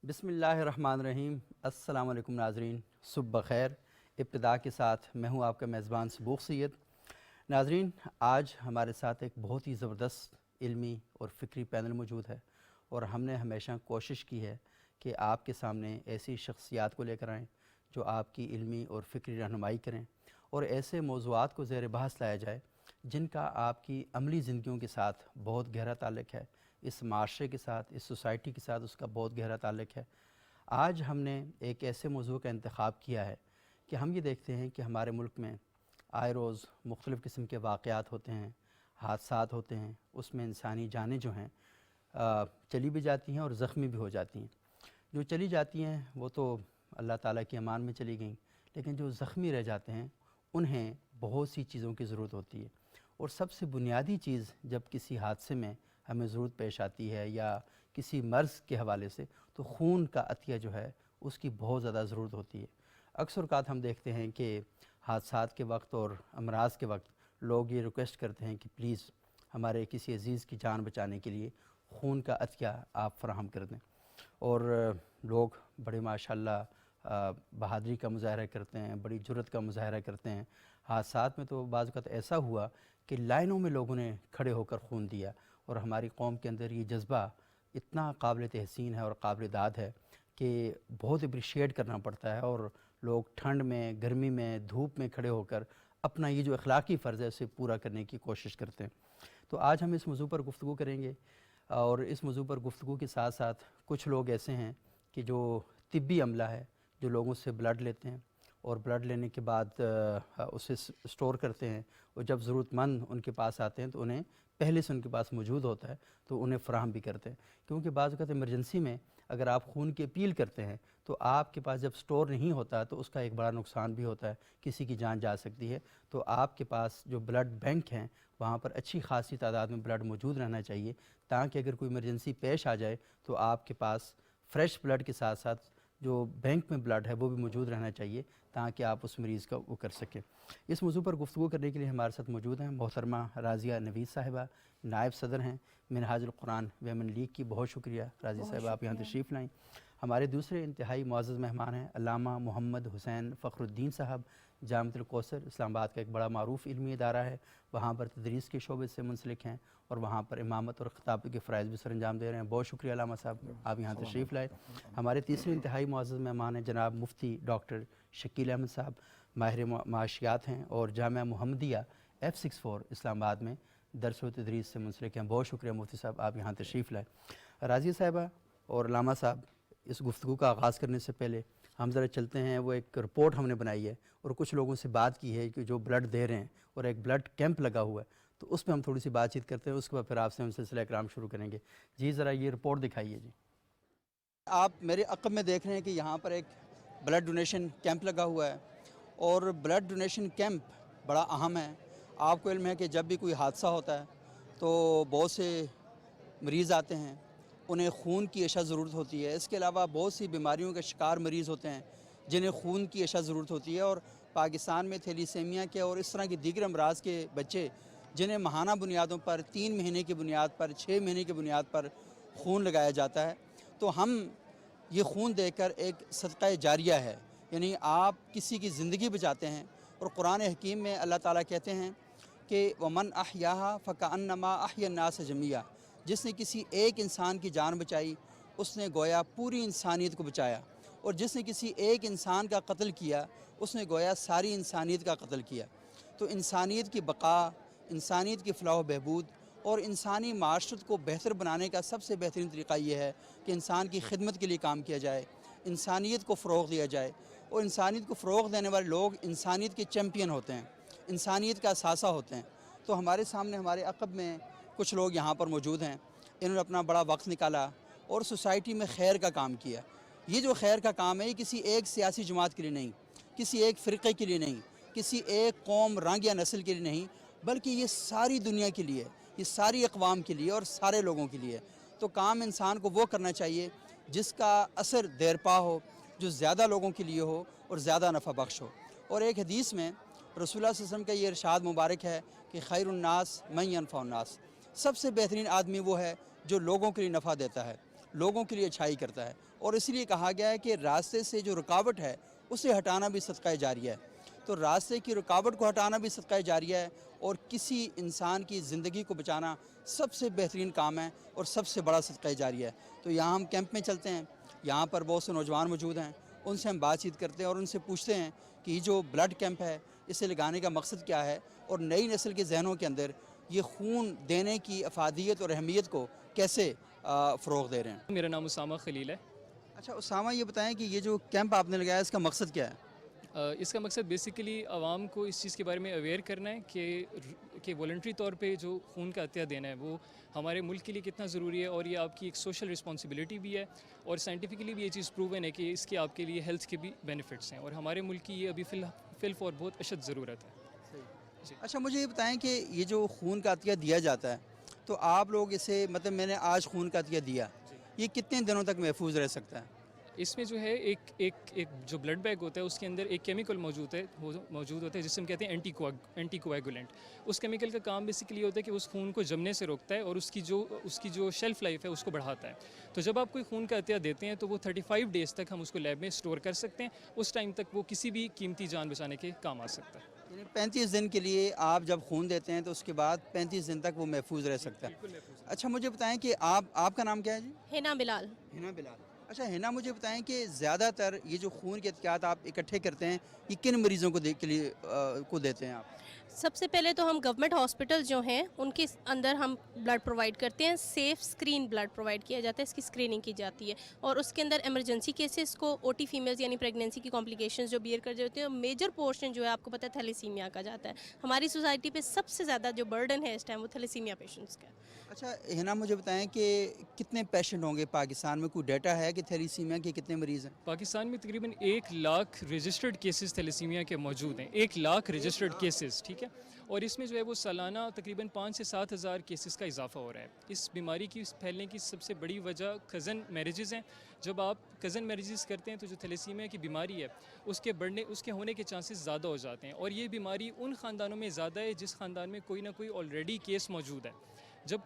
بسم اللہ الرحمن الرحیم۔ السلام علیکم ناظرین، صبح بخیر۔ ابتدا کے ساتھ میں ہوں آپ کا میزبان صبوغ سید۔ ناظرین، آج ہمارے ساتھ ایک بہت ہی زبردست علمی اور فکری پینل موجود ہے، اور ہم نے ہمیشہ کوشش کی ہے کہ آپ کے سامنے ایسی شخصیات کو لے کر آئیں جو آپ کی علمی اور فکری رہنمائی کریں، اور ایسے موضوعات کو زیر بحث لایا جائے جن کا آپ کی عملی زندگیوں کے ساتھ بہت گہرا تعلق ہے، اس معاشرے کے ساتھ، اس سوسائٹی کے ساتھ اس کا بہت گہرا تعلق ہے۔ آج ہم نے ایک ایسے موضوع کا انتخاب کیا ہے کہ ہم یہ دیکھتے ہیں کہ ہمارے ملک میں آئے روز مختلف قسم کے واقعات ہوتے ہیں، حادثات ہوتے ہیں، اس میں انسانی جانیں جو ہیں چلی بھی جاتی ہیں اور زخمی بھی ہو جاتی ہیں۔ جو چلی جاتی ہیں وہ تو اللہ تعالیٰ کی امان میں چلی گئیں، لیکن جو زخمی رہ جاتے ہیں انہیں بہت سی چیزوں کی ضرورت ہوتی ہے، اور سب سے بنیادی چیز جب کسی حادثے میں ہمیں ضرورت پیش آتی ہے یا کسی مرض کے حوالے سے، تو خون کا عطیہ جو ہے اس کی بہت زیادہ ضرورت ہوتی ہے۔ اکثر اوقات ہم دیکھتے ہیں کہ حادثات کے وقت اور امراض کے وقت لوگ یہ ریکویسٹ کرتے ہیں کہ پلیز ہمارے کسی عزیز کی جان بچانے کے لیے خون کا عطیہ آپ فراہم کر دیں، اور لوگ بڑے ماشاءاللہ بہادری کا مظاہرہ کرتے ہیں، بڑی جرأت کا مظاہرہ کرتے ہیں۔ حادثات میں تو بعض اوقات ایسا ہوا کہ لائنوں میں لوگوں نے کھڑے ہو کر خون دیا، اور ہماری قوم کے اندر یہ جذبہ اتنا قابل تحسین ہے اور قابل داد ہے کہ بہت اپریشیٹ کرنا پڑتا ہے، اور لوگ ٹھنڈ میں، گرمی میں، دھوپ میں کھڑے ہو کر اپنا یہ جو اخلاقی فرض ہے اسے پورا کرنے کی کوشش کرتے ہیں۔ تو آج ہم اس موضوع پر گفتگو کریں گے، اور اس موضوع پر گفتگو کے ساتھ ساتھ کچھ لوگ ایسے ہیں کہ جو طبی عملہ ہے، جو لوگوں سے بلڈ لیتے ہیں اور بلڈ لینے کے بعد اسے سٹور کرتے ہیں، اور جب ضرورت مند ان کے پاس آتے ہیں تو انہیں پہلے سے ان کے پاس موجود ہوتا ہے تو انہیں فراہم بھی کرتے ہیں، کیونکہ بعض اوقات ایمرجنسی میں اگر آپ خون کی اپیل کرتے ہیں تو آپ کے پاس جب سٹور نہیں ہوتا تو اس کا ایک بڑا نقصان بھی ہوتا ہے، کسی کی جان جا سکتی ہے۔ تو آپ کے پاس جو بلڈ بینک ہیں وہاں پر اچھی خاصی تعداد میں بلڈ موجود رہنا چاہیے، تاکہ اگر کوئی ایمرجنسی پیش آ جائے تو آپ کے پاس فریش بلڈ کے ساتھ ساتھ جو بینک میں بلڈ ہے وہ بھی موجود رہنا چاہیے، تاکہ آپ اس مریض کا وہ کر سکیں۔ اس موضوع پر گفتگو کرنے کے لیے ہمارے ساتھ موجود ہیں محترمہ راضیہ نوید صاحبہ، نائب صدر ہیں منہاج القرآن ویمن لیگ کی۔ بہت شکریہ راضیہ صاحبہ آپ یہاں تشریف لائیں۔ ہمارے دوسرے انتہائی معزز مہمان ہیں علامہ محمد حسین فخر الدین صاحب، جامعۃ الکوثر اسلام آباد کا ایک بڑا معروف علمی ادارہ ہے، وہاں پر تدریس کے شعبے سے منسلک ہیں، اور وہاں پر امامت اور خطابت کے فرائض بھی سر انجام دے رہے ہیں۔ بہت شکریہ علامہ صاحب آپ یہاں تشریف لائے۔ ہمارے تیسرے انتہائی معزز مہمان ہیں جناب مفتی ڈاکٹر شکیل احمد صاحب، ماہر معاشیات ہیں اور جامعہ محمدیہ F64 اسلام آباد میں درس و تدریس سے منسلک ہیں۔ بہت شکریہ مفتی صاحب آپ یہاں تشریف لائے۔ راضیہ صاحبہ اور علامہ صاحب، اس گفتگو کا آغاز کرنے سے پہلے ہم ذرا چلتے ہیں، وہ ایک رپورٹ ہم نے بنائی ہے اور کچھ لوگوں سے بات کی ہے کہ جو بلڈ دے رہے ہیں، اور ایک بلڈ کیمپ لگا ہوا ہے، تو اس پہ ہم تھوڑی سی بات چیت کرتے ہیں، اس کے بعد پھر آپ سے ہم سلسلہ کرام شروع کریں گے۔ جی ذرا یہ رپورٹ دکھائیے۔ جی آپ میرے عقب میں دیکھ رہے ہیں کہ یہاں پر ایک بلڈ ڈونیشن کیمپ لگا ہوا ہے، اور بلڈ ڈونیشن کیمپ بڑا اہم ہے۔ آپ کو علم ہے کہ جب بھی کوئی حادثہ ہوتا ہے تو بہت سے مریض آتے ہیں، انہیں خون کی اشد ضرورت ہوتی ہے۔ اس کے علاوہ بہت سی بیماریوں کے شکار مریض ہوتے ہیں جنہیں خون کی اشد ضرورت ہوتی ہے، اور پاکستان میں تھیلیسیمیا کے اور اس طرح کی دیگر امراض کے بچے جنہیں ماہانہ بنیادوں پر، 3 مہینے کی بنیاد پر، 6 مہینے کی بنیاد پر خون لگایا جاتا ہے، تو ہم یہ خون دے کر ایک صدقہ جاریہ ہے، یعنی آپ کسی کی زندگی بچاتے ہیں۔ اور قرآن حکیم میں اللہ تعالیٰ کہتے ہیں کہ وَمَنْ أَحْيَاهَا فَكَأَنَّمَا أَحْيَا النَّاسَ جَمِيعًا، جس نے کسی ایک انسان کی جان بچائی اس نے گویا پوری انسانیت کو بچایا، اور جس نے کسی ایک انسان کا قتل کیا اس نے گویا ساری انسانیت کا قتل کیا۔ تو انسانیت کی بقا، انسانیت کی فلاح و بہبود اور انسانی معاشرت کو بہتر بنانے کا سب سے بہترین طریقہ یہ ہے کہ انسان کی خدمت کے لیے کام کیا جائے، انسانیت کو فروغ دیا جائے، اور انسانیت کو فروغ دینے والے لوگ انسانیت کے چیمپئن ہوتے ہیں، انسانیت کا اثاثہ ہوتے ہیں۔ تو ہمارے سامنے، ہمارے عقب میں کچھ لوگ یہاں پر موجود ہیں، انہوں نے اپنا بڑا وقت نکالا اور سوسائٹی میں خیر کا کام کیا۔ یہ جو خیر کا کام ہے یہ کسی ایک سیاسی جماعت کے لیے نہیں، کسی ایک فرقے کے لیے نہیں، کسی ایک قوم، رنگ یا نسل کے لیے نہیں، بلکہ یہ ساری دنیا کے لیے، یہ ساری اقوام کے لیے اور سارے لوگوں کے لیے۔ تو کام انسان کو وہ کرنا چاہیے جس کا اثر دیر پا ہو، جو زیادہ لوگوں کے لیے ہو اور زیادہ نفع بخش ہو۔ اور ایک حدیث میں رسول اللہ صلی اللہ علیہ وسلم کا یہ ارشاد مبارک ہے کہ خیر الناس من ینفع الناس، سب سے بہترین آدمی وہ ہے جو لوگوں کے لیے نفع دیتا ہے۔ لوگوں کے لیے اچھائی کرتا ہے، اور اس لیے کہا گیا ہے کہ راستے سے جو رکاوٹ ہے اسے ہٹانا بھی صدقہ جاریہ ہے. تو راستے کی رکاوٹ کو ہٹانا بھی صدقہ جاریہ ہے، اور کسی انسان کی زندگی کو بچانا سب سے بہترین کام ہے اور سب سے بڑا صدقہ جاریہ ہے. تو یہاں ہم کیمپ میں چلتے ہیں، یہاں پر بہت سے نوجوان موجود ہیں، ان سے ہم بات چیت کرتے ہیں اور ان سے پوچھتے ہیں کہ یہ جو بلڈ کیمپ ہے اسے لگانے کا مقصد کیا ہے، اور نئی نسل کے ذہنوں کے اندر یہ خون دینے کی افادیت اور اہمیت کو کیسے فروغ دے رہے ہیں. میرا نام اسامہ خلیل ہے. اچھا اسامہ، یہ بتائیں کہ یہ جو کیمپ آپ نے لگایا اس کا مقصد کیا ہے؟ اس کا مقصد بیسیکلی عوام کو اس چیز کے بارے میں اویئر کرنا ہے کہ والنٹری طور پہ جو خون کا عطیہ دینا ہے وہ ہمارے ملک کے لیے کتنا ضروری ہے، اور یہ آپ کی ایک سوشل رسپانسبلٹی بھی ہے، اور سائنٹیفکلی بھی یہ چیز پروون ہے کہ اس کے آپ کے لیے ہیلتھ کے بھی بینیفٹس ہیں، اور ہمارے ملک کی یہ ابھی فی الفور بہت اشد ضرورت ہے. اچھا مجھے یہ بتائیں کہ یہ جو خون کا عطیہ دیا جاتا ہے تو آپ لوگ اسے، مطلب میں نے آج خون کا عطیہ دیا، یہ کتنے دنوں تک محفوظ رہ سکتا ہے؟ اس میں جو ہے ایک جو بلڈ بیگ ہوتا ہے اس کے اندر ایک کیمیکل موجود ہوتا ہے جسے ہم کہتے ہیں اینٹی کویگولنٹ. اس کیمیکل کا کام بیسیکلی ہوتا ہے کہ اس خون کو جمنے سے روکتا ہے اور اس کی جو شیلف لائف ہے اس کو بڑھاتا ہے. تو جب آپ کوئی خون کا عطیہ دیتے ہیں تو وہ 35 ڈیز تک ہم اس کو لیب میں اسٹور کر سکتے ہیں. اس ٹائم تک وہ کسی بھی قیمتی جان بچانے کے کام آ سکتا ہے. یعنی 35 دن کے لیے آپ جب خون دیتے ہیں تو اس کے بعد 35 دن تک وہ محفوظ رہ سکتا ہے. اچھا مجھے بتائیں کہ آپ کا نام کیا ہے جی؟ ہینا بلال. ہینا بلال. اچھا ہینا، مجھے بتائیں کہ زیادہ تر یہ جو خون کے عطیات آپ اکٹھے کرتے ہیں یہ کن مریضوں کو دیتے ہیں آپ؟ سب سے پہلے تو ہم گورنمنٹ ہاسپٹل جو ہیں ان کے اندر ہم بلڈ پرووائڈ کرتے ہیں. سیف اسکرین بلڈ پرووائڈ کیا جاتا ہے، اس کی اسکریننگ کی جاتی ہے، اور اس کے اندر ایمرجنسی کیسز کو OT فیمیلز یعنی پریگنینسی کی کمپلیکیشنز جو بیئر کر جاتے ہیں. میجر پورشن جو ہے آپ کو پتہ ہے تھیلیسیمیا کا جاتا ہے. ہماری سوسائٹی پہ سب سے زیادہ جو برڈن ہے اس ٹائم وہ تھیلیسیمیا پیشنٹس کا ہے. اچھا ہینا، مجھے بتائیں کہ کتنے پیشنٹ ہوں گے پاکستان میں؟ کوئی ڈیٹا ہے کہ تھیلیسیمیا کے کتنے مریض ہیں؟ پاکستان میں تقریباً 1 لاکھ رجسٹرڈ کیسز تھیلیسیمیا کے موجود ہیں. 1 لاکھ رجسٹرڈ کیسز، ٹھیک ہے. اور اس میں جو ہے وہ سالانہ تقریباً 5 سے 7 ہزار کیسز کا اضافہ ہو رہا ہے. اس بیماری کی پھیلنے کی سب سے بڑی وجہ کزن میریجز ہیں. جب آپ کزن میریجز کرتے ہیں تو جو تھیلیسیمیا کی بیماری ہے اس کے ہونے کے چانسز زیادہ ہو جاتے ہیں. اور یہ بیماری ان خاندانوں میں زیادہ ہے جس خاندان میں کوئی نہ کوئی آلریڈی کیس موجود ہے. جب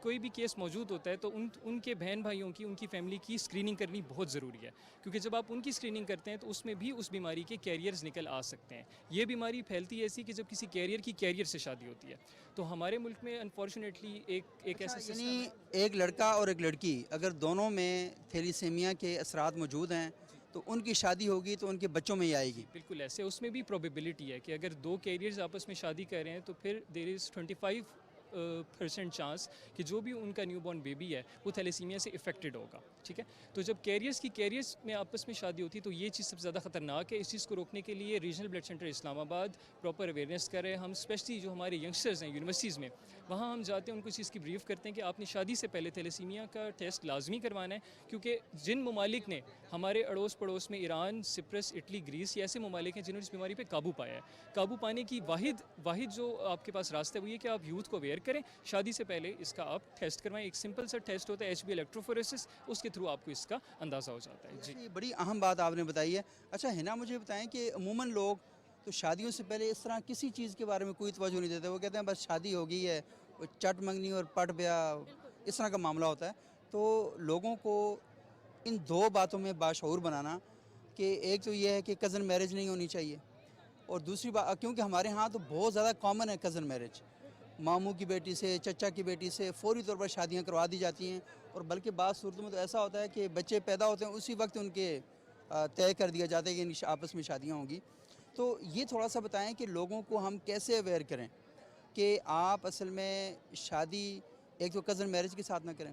کوئی بھی کیس موجود ہوتا ہے تو ان کے بہن بھائیوں کی، ان کی فیملی کی اسکریننگ کرنی بہت ضروری ہے، کیونکہ جب آپ ان کی اسکریننگ کرتے ہیں تو اس میں بھی اس بیماری کے کیریئرز نکل آ سکتے ہیں. یہ بیماری پھیلتی ہے ایسی کہ جب کسی کیریئر سے شادی ہوتی ہے. تو ہمارے ملک میں انفارچونیٹلی ایک ایسا سسٹم یعنی ہے. ایک لڑکا اور ایک لڑکی اگر دونوں میں تھیلیسیمیا کے اثرات موجود ہیں تو ان کی شادی ہوگی تو ان کے بچوں میں ہی آئے گی. بالکل ایسے اس میں بھی پروبیبلٹی ہے کہ اگر 2 کیریئرز آپس میں شادی کر رہے ہیں تو پھر دیر از 25% چانس کہ جو بھی ان کا نیو بورن بیبی ہے وہ تھیلیسیمیا سے افیکٹڈ ہوگا. ٹھیک ہے. تو جب کیریئرز میں آپس میں شادی ہوتی ہے تو یہ چیز سب سے زیادہ خطرناک ہے. اس چیز کو روکنے کے لیے ریجنل بلڈ سینٹر اسلام آباد پراپر اویئرنیس کر رہے ہیں. ہم اسپیشلی جو ہمارے ینگسٹرز ہیں یونیورسٹیز میں، وہاں ہم جاتے ہیں، ان کو اس چیز کی بریف کرتے ہیں کہ آپ نے شادی سے پہلے تھیلیسیمیا کا ٹیسٹ لازمی کروانا ہے. کیونکہ جن ممالک نے ہمارے اڑوس پڑوس میں ایران، سپرس، اٹلی، گریس، یہ ایسے ممالک ہیں جنہوں نے اس بیماری پہ قابو پایا ہے. قابو پانے کی واحد جو آپ کے پاس راستہ ہے وہ یہ کہ آپ یوتھ کو اویئر کریں. شادی سے پہلے اس کا آپ ٹیسٹ کروائیں. ایک سمپل سا ٹیسٹ ہوتا ہے HB الیکٹروفوریسس، اس کے تھرو آپ کو اس کا اندازہ ہو جاتا ہے. جی یہ بڑی اہم بات آپ نے بتائی ہے. اچھا ہینا، مجھے بتائیں کہ عموماً لوگ تو شادیوں سے پہلے اس طرح کسی چیز کے بارے میں کوئی توجہ نہیں دیتے. وہ کہتے ہیں بس شادی ہو گئی ہے، وہ چٹ منگنی اور پٹ بیاہ اس طرح کا معاملہ ہوتا ہے. تو لوگوں کو ان 2 باتوں میں باشعور بنانا کہ ایک تو یہ ہے کہ کزن میرج نہیں ہونی چاہیے، اور دوسری بات کیونکہ ہمارے ہاں تو بہت زیادہ کامن ہے کزن میرج. ماموں کی بیٹی سے، چچا کی بیٹی سے فوری طور پر شادیاں کروا دی جاتی ہیں، اور بلکہ بعض صورتوں میں تو ایسا ہوتا ہے کہ بچے پیدا ہوتے ہیں اسی وقت ان کے طے کر دیا جاتا ہے کہ آپس میں شادیاں ہوں گی. تو یہ تھوڑا سا بتائیں کہ لوگوں کو ہم کیسے اویئر کریں کہ آپ اصل میں شادی ایک تو کزن میرج کے ساتھ نہ کریں،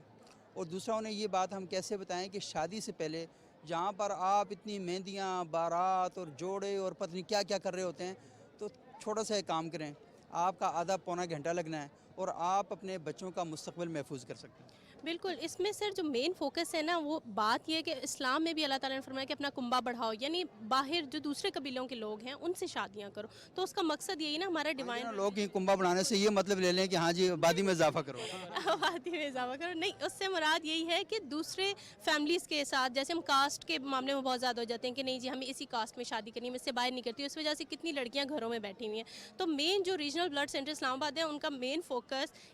اور دوسرا انہیں یہ بات ہم کیسے بتائیں کہ شادی سے پہلے جہاں پر آپ اتنی مہندیاں، بارات اور جوڑے اور پتہ نہیں کیا کیا کر رہے ہوتے ہیں، تو چھوٹا سا ایک کام کریں. آپ کا آدھا پونا گھنٹہ لگنا ہے اور آپ اپنے بچوں کا مستقبل محفوظ کر سکتے ہیں. بالکل. اس میں سر جو مین فوکس ہے نا وہ بات یہ ہے کہ اسلام میں بھی اللہ تعالیٰ نے فرمایا کہ اپنا کنبہ بڑھاؤ، یعنی باہر جو دوسرے قبیلوں کے لوگ ہیں ان سے شادیاں کرو. تو اس کا مقصد یہی نا ہمارا ڈیوائن لوگ ہی کنبہ بنانے سے یہ مطلب لے لیں کہ ہاں جی آبادی میں اضافہ کرو. آبادی میں اضافہ کرو نہیں، اس سے مراد یہی ہے کہ دوسرے فیملیز کے ساتھ، جیسے ہم کاسٹ کے معاملے میں بہت زیادہ ہو جاتے ہیں کہ نہیں جی ہمیں اسی کاسٹ میں شادی کرنی ہے، میں اس سے باہر نہیں کرتی. اس وجہ سے کتنی لڑکیاں گھروں میں بیٹھی ہوئی ہیں. تو مین جو ریجنل بلڈ سینٹر اسلام آباد ہے ان کا مین فوکس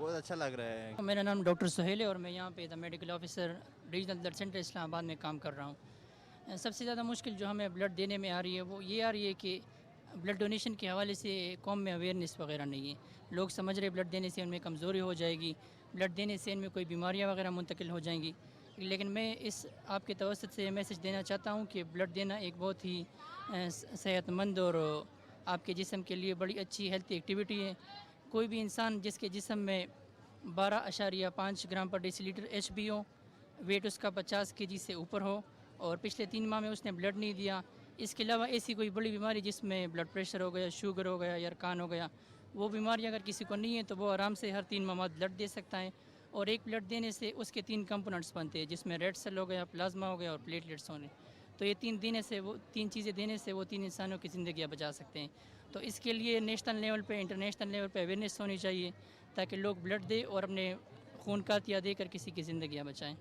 بہت اچھا لگ رہا ہے. میرا نام ڈاکٹر سہیل ہے اور میں یہاں پہ the medical officer regional blood centre Islamabad میں کام کر رہا ہوں. سب سے زیادہ مشکل جو ہمیں بلڈ دینے میں آ رہی ہے وہ یہ آ رہی ہے کہ بلڈ ڈونیشن کے حوالے سے قوم میں اویئرنیس وغیرہ نہیں ہے. لوگ سمجھ رہے بلڈ دینے سے ان میں کمزوری ہو جائے گی, بلڈ دینے سے ان میں کوئی بیماریاں وغیرہ منتقل ہو جائیں گی. لیکن میں اس آپ کے توسط سے میسج دینا چاہتا ہوں کہ بلڈ دینا ایک بہت ہی صحت مند اور آپ کے جسم کے لیے بڑی اچھی ہیلتھی ایکٹیویٹی ہے. کوئی بھی انسان جس کے جسم میں 12.5 gram per decilitre H B ہو, ویٹ اس کا 50 kg سے اوپر ہو اور پچھلے 3 ماہ میں اس نے بلڈ نہیں دیا, اس کے علاوہ ایسی کوئی بڑی بیماری جس میں بلڈ پریشر ہو گیا, شوگر ہو گیا, یرکان ہو گیا, وہ بیماری اگر کسی کو نہیں ہے تو وہ آرام سے ہر 3 ماہ بعد بلڈ دے سکتا ہے. اور ایک بلڈ دینے سے اس کے 3 کمپوننٹس بنتے ہیں جس میں ریڈ سیل ہو گیا, پلازما ہو گیا اور پلیٹلیٹس ہونے. تو یہ 3 چیزیں دینے سے وہ 3 انسانوں کی زندگیاں بچا سکتے ہیں. تو اس کے لیے نیشنل لیول پہ, انٹرنیشنل لیول پہ اویئرنیس ہونی چاہیے تاکہ لوگ بلڈ دے اور اپنے خون کا عطیہ دے کر کسی کی زندگیاں بچائیں.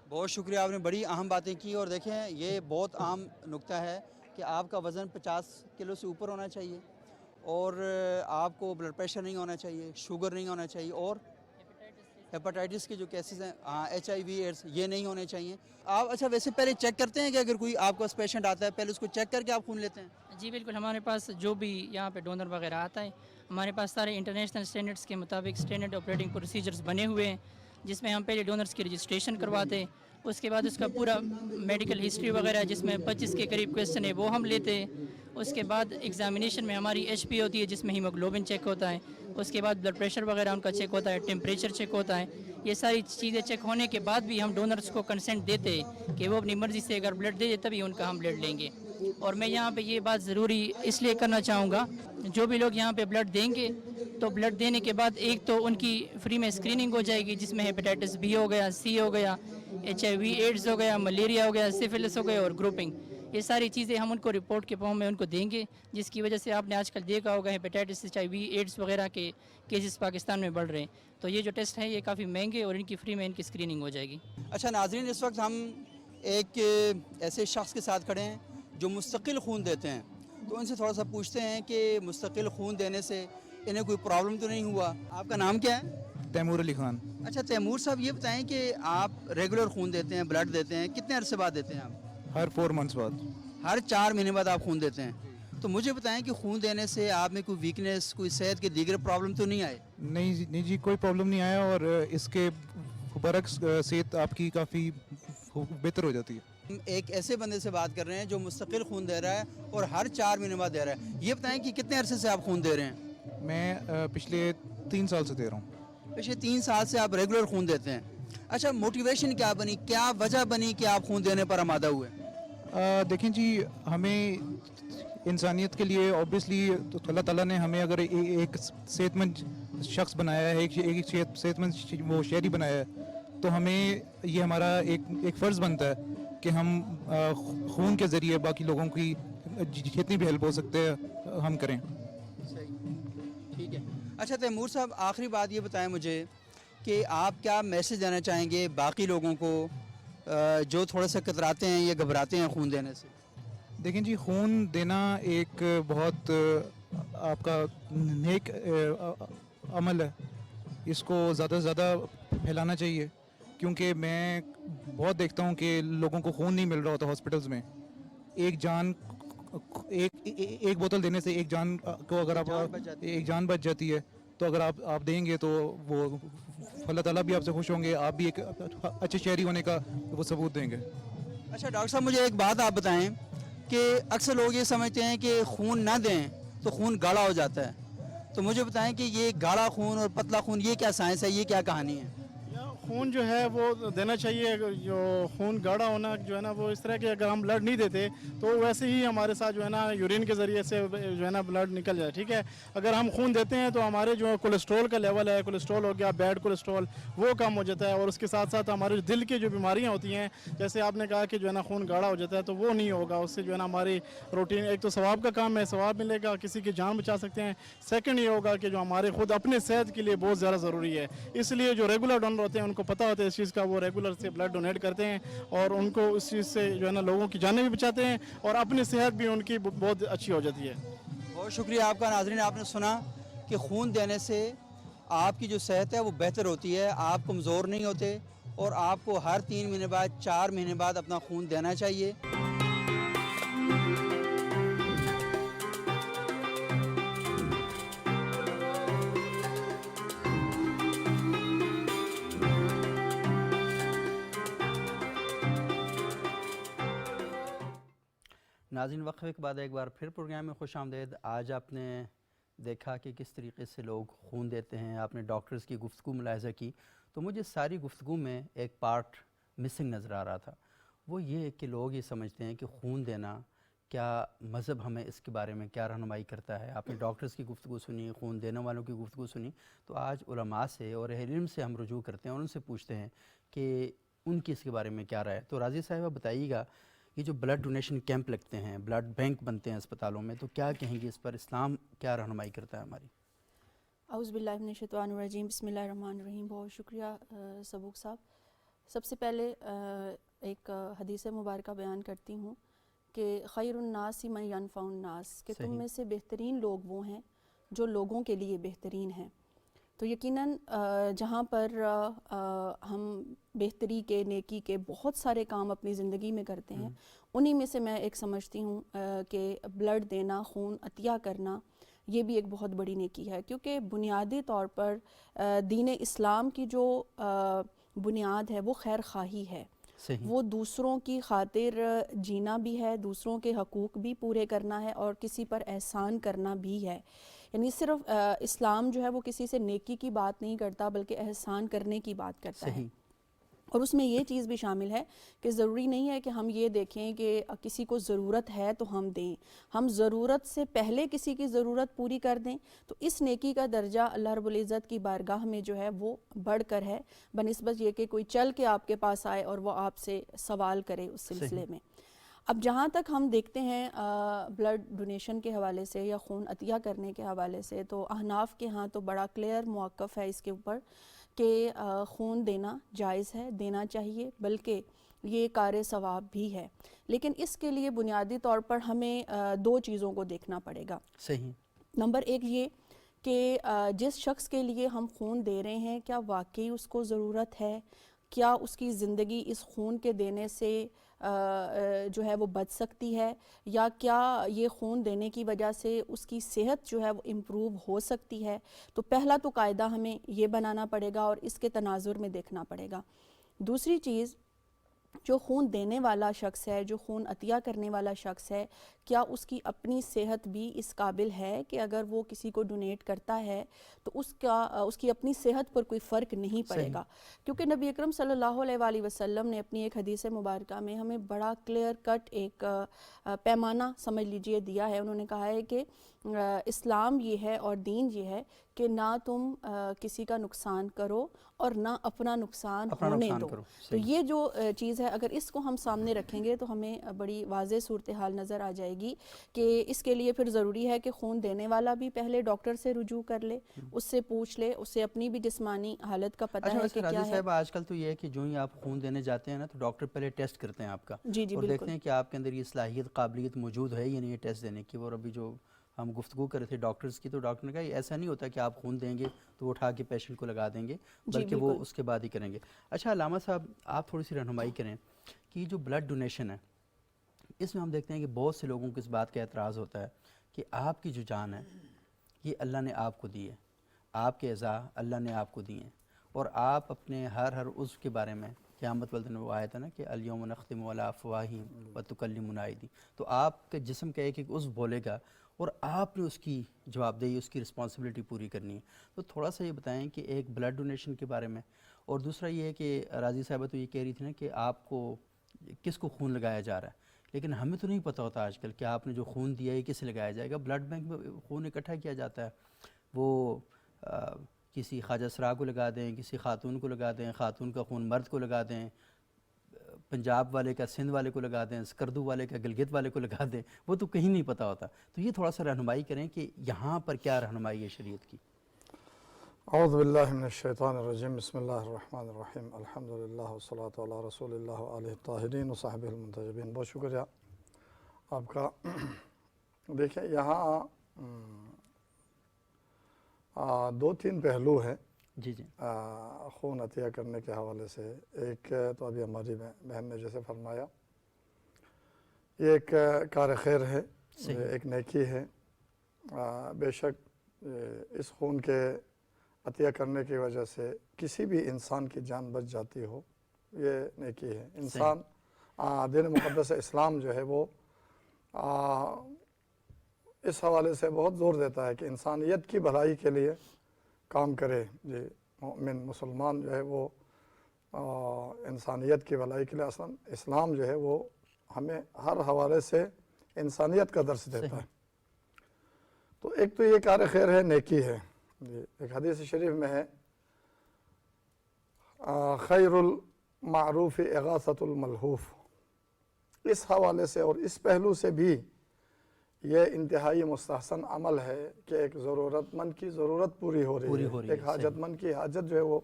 بہت شکریہ, آپ نے بڑی اہم باتیں کی. اور دیکھیں یہ بہت اہم نکتہ ہے کہ آپ کا وزن 50 کلو سے اوپر ہونا چاہیے اور آپ کو بلڈ پریشر نہیں ہونا چاہیے, شوگر نہیں ہونا چاہیے, اور ہیپاٹائٹس کے جو کیسز ہیں, HIV ایڈس, یہ نہیں ہونے چاہیے. آپ اچھا ویسے پہلے چیک کرتے ہیں کہ اگر کوئی آپ کا پیشنٹ آتا ہے پہلے اس کو چیک کر کے آپ خون لیتے ہیں؟ جی بالکل, ہمارے پاس جو بھی یہاں پہ ڈونر وغیرہ آتا ہے ہمارے پاس سارے انٹرنیشنل اسٹینڈرڈس کے مطابق اسٹینڈرڈ آپریٹنگ پروسیجرز بنے ہوئے ہیں جس میں ہم پہلے ڈونرز کی رجسٹریشن کرواتے ہیں. اس کے بعد اس کا پورا میڈیکل ہسٹری وغیرہ جس میں 25 کے قریب کویسچن ہے وہ ہم لیتے ہیں. اس کے بعد ایگزامینیشن میں ہماری ایچ پی ہوتی ہے جس میں ہیموگلوبن چیک ہوتا ہے. اس کے بعد بلڈ پریشر وغیرہ ان کا چیک ہوتا ہے, ٹیمپریچر چیک ہوتا ہے. یہ ساری چیزیں چیک ہونے کے بعد بھی ہم ڈونرز کو کنسنٹ دیتے ہیں کہ وہ اپنی مرضی سے اگر بلڈ دے تبھی ان کا ہم بلڈ لیں گے. اور میں یہاں پہ یہ بات ضروری اس لیے کرنا چاہوں گا, جو بھی لوگ یہاں پہ بلڈ دیں گے تو بلڈ دینے کے بعد ایک تو ان کی فری میں اسکریننگ ہو جائے گی جس میں ہیپیٹائٹس بی ہو گیا, سی ہو گیا, HIV ایڈز ہو گیا, ملیریا ہو گیا, سفلس ہو گیا اور گروپنگ. یہ ساری چیزیں ہم ان کو رپورٹ کے فارم میں ان کو دیں گے جس کی وجہ سے آپ نے آج کل دیکھا ہوگا ہیپیٹائٹس, HIV ایڈز وغیرہ کے کیسز پاکستان میں بڑھ رہے ہیں. تو یہ جو ٹیسٹ ہیں یہ کافی مہنگے اور ان کی فری میں ان کی اسکریننگ ہو جائے گی. اچھا ناظرین, اس وقت ہم ایک ایسے شخص کے ساتھ کھڑے ہیں جو مستقل خون دیتے ہیں, تو ان سے تھوڑا سا پوچھتے ہیں کہ مستقل خون دینے سے انہیں کوئی پرابلم تو نہیں ہوا. آپ کا نام کیا ہے؟ تیمور علی خان. اچھا تیمور صاحب, یہ بتائیں کہ آپ ریگولر خون دیتے ہیں, بلڈ دیتے ہیں, کتنے عرصے بعد دیتے ہیں آپ؟ ہر 4 months بعد. ہر 4 مہینے بعد آپ خون دیتے ہیں. تو مجھے بتائیں کہ خون دینے سے آپ میں کوئی ویکنیس, کوئی صحت کے دیگر پرابلم تو نہیں آئے؟ نہیں جی, کوئی پرابلم نہیں آیا اور اس کے برعکس صحت آپ کی کافی بہتر ہو جاتی ہے. ہم ایک ایسے بندے سے بات کر رہے ہیں جو مستقل خون دے رہا ہے اور ہر 4 مہینے بعد دے رہا ہے. یہ بتائیں کہ کتنے عرصے سے آپ خون دے رہے ہیں؟ میں پچھلے 3 سال سے دے رہا ہوں. پچھلے 3 سال سے آپ ریگولر خون دیتے ہیں. اچھا موٹیویشن کیا بنی, کیا وجہ بنی کہ آپ خون دینے پر آمادہ ہوئے؟ دیکھیں جی, ہمیں انسانیت کے لیے اوبیسلی اللہ تعالیٰ نے ہمیں اگر ایک صحت مند شخص بنایا ہے, ایک صحت مند وہ شہری بنایا ہے, تو ہمیں یہ ہمارا ایک فرض بنتا ہے کہ ہم خون کے ذریعے باقی لوگوں کی جتنی بھی ہیلپ ہو سکتے ہیں ہم کریں. صحیح, ٹھیک ہے. اچھا تیمور صاحب, آخری بات یہ بتائیں مجھے کہ آپ کیا میسج دینا چاہیں گے باقی لوگوں کو جو تھوڑا سا کتراتے ہیں یا گھبراتے ہیں خون دینے سے؟ دیکھیں جی, خون دینا ایک بہت آپ کا نیک عمل ہے. اس کو زیادہ سے زیادہ پھیلانا چاہیے کیونکہ میں بہت دیکھتا ہوں کہ لوگوں کو خون نہیں مل رہا ہوتا ہاسپٹلز میں. ایک بوتل دینے سے ایک جان کو اگر آپ ایک جان بچ جاتی ہے, تو اگر آپ دیں گے تو وہ اللہ تعالیٰ بھی آپ سے خوش ہوں گے, آپ بھی ایک اچھے شہری ہونے کا وہ ثبوت دیں گے. اچھا ڈاکٹر صاحب, مجھے ایک بات آپ بتائیں کہ اکثر لوگ یہ سمجھتے ہیں کہ خون نہ دیں تو خون گاڑھا ہو جاتا ہے. تو مجھے بتائیں کہ یہ گاڑھا خون اور پتلا خون یہ کیا سائنس ہے, یہ کیا کہانی ہے؟ خون جو ہے وہ دینا چاہیے. جو خون گاڑھا ہونا جو ہے نا, وہ اس طرح کہ اگر ہم بلڈ نہیں دیتے تو ویسے ہی ہمارے ساتھ جو ہے نا یورین کے ذریعے سے جو ہے نا بلڈ نکل جائے. ٹھیک ہے, اگر ہم خون دیتے ہیں تو ہمارے جو کولیسٹرول کا لیول ہے, کولیسٹرول ہو گیا بیڈ کولیسٹرول, وہ کم ہو جاتا ہے. اور اس کے ساتھ ساتھ ہمارے دل کی جو بیماریاں ہوتی ہیں, جیسے آپ نے کہا کہ جو ہے نا خون گاڑھا ہو جاتا ہے, تو وہ نہیں ہوگا. اس سے جو ہے نا ہماری روٹین, ایک تو ثواب کا کام ہے, ثواب ملے گا, کسی کی جان بچا سکتے ہیں. سیکنڈ یہ ہوگا کہ جو ہمارے خود اپنے صحت کے لیے بہت زیادہ ضروری ہے. اس لیے جو ریگولر ڈونر ہوتے ہیں ان کو پتہ ہوتا ہے اس چیز کا, وہ ریگولر سے بلڈ ڈونیٹ کرتے ہیں اور ان کو اس چیز سے جو ہے نا لوگوں کی جانیں بھی بچاتے ہیں اور اپنی صحت بھی ان کی بہت اچھی ہو جاتی ہے. بہت شکریہ آپ کا. ناظرین, آپ نے سنا کہ خون دینے سے آپ کی جو صحت ہے وہ بہتر ہوتی ہے, آپ کمزور نہیں ہوتے, اور آپ کو ہر 3 مہینے بعد 4 مہینے بعد اپنا خون دینا چاہیے. ناظرین, وقفے کے بعد ایک بار پھر پروگرام میں خوش آمدید. آج آپ نے دیکھا کہ کس طریقے سے لوگ خون دیتے ہیں, آپ نے ڈاکٹرز کی گفتگو ملاحظہ کی, تو مجھے ساری گفتگو میں ایک پارٹ مسنگ نظر آ رہا تھا. وہ یہ کہ لوگ یہ سمجھتے ہیں کہ خون دینا, کیا مذہب ہمیں اس کے بارے میں کیا رہنمائی کرتا ہے. آپ نے ڈاکٹرز کی گفتگو سنی, خون دینے والوں کی گفتگو سنی, تو آج علماء سے اور اہل علم سے ہم رجوع کرتے ہیں اور ان سے پوچھتے ہیں کہ ان کی اس کے بارے میں کیا رائے ہے. تو راضی صاحبہ بتائیے گا, یہ جو بلڈ ڈونیشن کیمپ لگتے ہیں, بلڈ بینک بنتے ہیں اسپتالوں میں, تو کیا کہیں گے اس پر, اسلام کیا رہنمائی کرتا ہے ہماری؟ اعوذ باللہ من الشیطان الرجیم, بسم اللہ الرحمن الرحیم. بہت شکریہ سبوق صاحب. سب سے پہلے ایک حدیث مبارکہ بیان کرتی ہوں کہ خیر الناس من ینفع الناس, کہ تم میں سے بہترین لوگ وہ ہیں جو لوگوں کے لیے بہترین ہیں. تو یقیناً جہاں پر ہم بہتری کے, نیکی کے بہت سارے کام اپنی زندگی میں کرتے ہیں, انہی میں سے میں ایک سمجھتی ہوں کہ بلڈ دینا, خون عطیہ کرنا, یہ بھی ایک بہت بڑی نیکی ہے. کیونکہ بنیادی طور پر دین اسلام کی جو بنیاد ہے وہ خیر خواہی ہے. وہ دوسروں کی خاطر جینا بھی ہے, دوسروں کے حقوق بھی پورے کرنا ہے, اور کسی پر احسان کرنا بھی ہے. یعنی صرف اسلام جو ہے وہ کسی سے نیکی کی بات نہیں کرتا, بلکہ احسان کرنے کی بات کرتا ہے. اور اس میں یہ چیز بھی شامل ہے کہ ضروری نہیں ہے کہ ہم یہ دیکھیں کہ کسی کو ضرورت ہے تو ہم دیں, ہم ضرورت سے پہلے کسی کی ضرورت پوری کر دیں. تو اس نیکی کا درجہ اللہ رب العزت کی بارگاہ میں جو ہے وہ بڑھ کر ہے, بنسبت یہ کہ کوئی چل کے آپ کے پاس آئے اور وہ آپ سے سوال کرے اس سلسلے میں. اب جہاں تک ہم دیکھتے ہیں بلڈ ڈونیشن کے حوالے سے یا خون عطیہ کرنے کے حوالے سے, تو احناف کے ہاں تو بڑا کلیئر موقف ہے اس کے اوپر کہ خون دینا جائز ہے, دینا چاہیے, بلکہ یہ کار ثواب بھی ہے. لیکن اس کے لیے بنیادی طور پر ہمیں 2 چیزوں کو دیکھنا پڑے گا. نمبر 1 یہ کہ جس شخص کے لیے ہم خون دے رہے ہیں, کیا واقعی اس کو ضرورت ہے, کیا اس کی زندگی اس خون کے دینے سے جو ہے وہ بچ سکتی ہے, یا کیا یہ خون دینے کی وجہ سے اس کی صحت جو ہے وہ امپروو ہو سکتی ہے. تو پہلا تو قاعدہ ہمیں یہ بنانا پڑے گا اور اس کے تناظر میں دیکھنا پڑے گا. دوسری چیز, جو خون دینے والا شخص ہے, جو خون عطیہ کرنے والا شخص ہے, کیا اس کی اپنی صحت بھی اس قابل ہے کہ اگر وہ کسی کو ڈونیٹ کرتا ہے تو اس کی اپنی صحت پر کوئی فرق نہیں پڑے گا. کیونکہ نبی اکرم صلی اللہ علیہ وآلہ وسلم نے اپنی ایک حدیث مبارکہ میں ہمیں بڑا کلیئر کٹ ایک پیمانہ سمجھ لیجئے دیا ہے. انہوں نے کہا ہے کہ اسلام یہ ہے اور دین یہ ہے کہ نہ تم کسی کا نقصان کرو اور نہ اپنا نقصان ہونے دو. تو یہ جو چیز ہے, اگر اس کو ہم سامنے رکھیں گے تو ہمیں بڑی واضح صورتحال نظر آ جائے گی کہ اس کے لیے پھر ضروری ہے کہ خون دینے والا بھی پہلے ڈاکٹر سے رجوع کر لے, اس سے پوچھ لے, اسے اپنی بھی جسمانی حالت کا پتہ ہے کہ کیا ہے. صاحب آج کل تو یہ ہے کہ جو ہی آپ خون دینے جاتے ہیں نا, تو ڈاکٹر پہلے ٹیسٹ کرتے ہیں آپ کا, اور دیکھتے ہیں کہ آپ کے اندر یہ صلاحیت, قابلیت موجود ہے یا نہیں یہ ٹیسٹ دینے کی. اور ابھی جو ہم گفتگو کر رہے تھے ڈاکٹرز کی, تو ڈاکٹر نے کہا یہ ایسا نہیں ہوتا کہ آپ خون دیں گے تو وہ اٹھا کے پیشنٹ کو لگا دیں گے, بلکہ وہ اس کے بعد ہی کریں گے. اچھا علامہ صاحب, آپ تھوڑی سی رہنمائی کریں کہ جو بلڈ ڈونیشن ہے, اس میں ہم دیکھتے ہیں کہ بہت سے لوگوں کو اس بات کا اعتراض ہوتا ہے کہ آپ کی جو جان ہے یہ اللہ نے آپ کو دی ہے, آپ کے اعضاء اللہ نے آپ کو دیے ہیں, اور آپ اپنے ہر عضو کے بارے میں قیامت والدن وہ آیت ہے نا کہ الیوم نختم علی افواہہم وتکلمنا ایدیہم, تو آپ کے جسم کا ایک عضو بولے گا اور آپ نے اس کی جواب دہی, اس کی رسپانسبلٹی پوری کرنی ہے. تو تھوڑا سا یہ بتائیں کہ ایک بلڈ ڈونیشن کے بارے میں, اور دوسرا یہ ہے کہ راضی صاحبہ تو یہ کہہ رہی تھی نا کہ آپ کو کس کو خون لگایا جا رہا ہے, لیکن ہمیں تو نہیں پتہ ہوتا آج کل کہ آپ نے جو خون دیا ہے کسے لگایا جائے گا. بلڈ بینک میں خون اکٹھا کیا جاتا ہے, وہ کسی خواجہ سرا کو لگا دیں, کسی خاتون کو لگا دیں, خاتون کا خون مرد کو لگا دیں, پنجاب والے کا سندھ والے کو لگا دیں, سکردو والے کا گلگت والے کو لگا دیں, وہ تو کہیں نہیں پتہ ہوتا. تو یہ تھوڑا سا رہنمائی کریں کہ یہاں پر کیا رہنمائی ہے شریعت کی. اعوذ باللہ من الشیطان الرجیم, بسم اللہ الرحمن الرحیم, الحمدللہ والصلاة علی رسول اللہ وآلہ الطاہرین وصحبہ المنتجبین. بہت شکریہ آپ کا. دیکھیں یہاں دو تین پہلو ہیں جی جی خون عطیہ کرنے کے حوالے سے. ایک تو ابھی ہماری بہن نے جیسے فرمایا یہ ایک کار خیر ہے, ایک نیکی ہے. بے شک اس خون کے عطیہ کرنے کی وجہ سے کسی بھی انسان کی جان بچ جاتی ہو, یہ نیکی ہے. انسان دین مقدس اسلام جو ہے وہ اس حوالے سے بہت زور دیتا ہے کہ انسانیت کی بھلائی کے لیے کام کرے. جی مومن مسلمان جو ہے وہ انسانیت کی بھلائی کے لیے اصلا اسلام جو ہے وہ ہمیں ہر حوالے سے انسانیت کا درس دیتا ہے. تو ایک تو یہ کار خیر ہے, نیکی ہے. جی ایک حدیث شریف میں ہے خیر المعروف اغاثۃ الملہوف. اس حوالے سے اور اس پہلو سے بھی یہ انتہائی مستحسن عمل ہے کہ ایک ضرورت مند کی ضرورت پوری ہو رہی ہے, ایک حاجت مند کی حاجت جو ہے وہ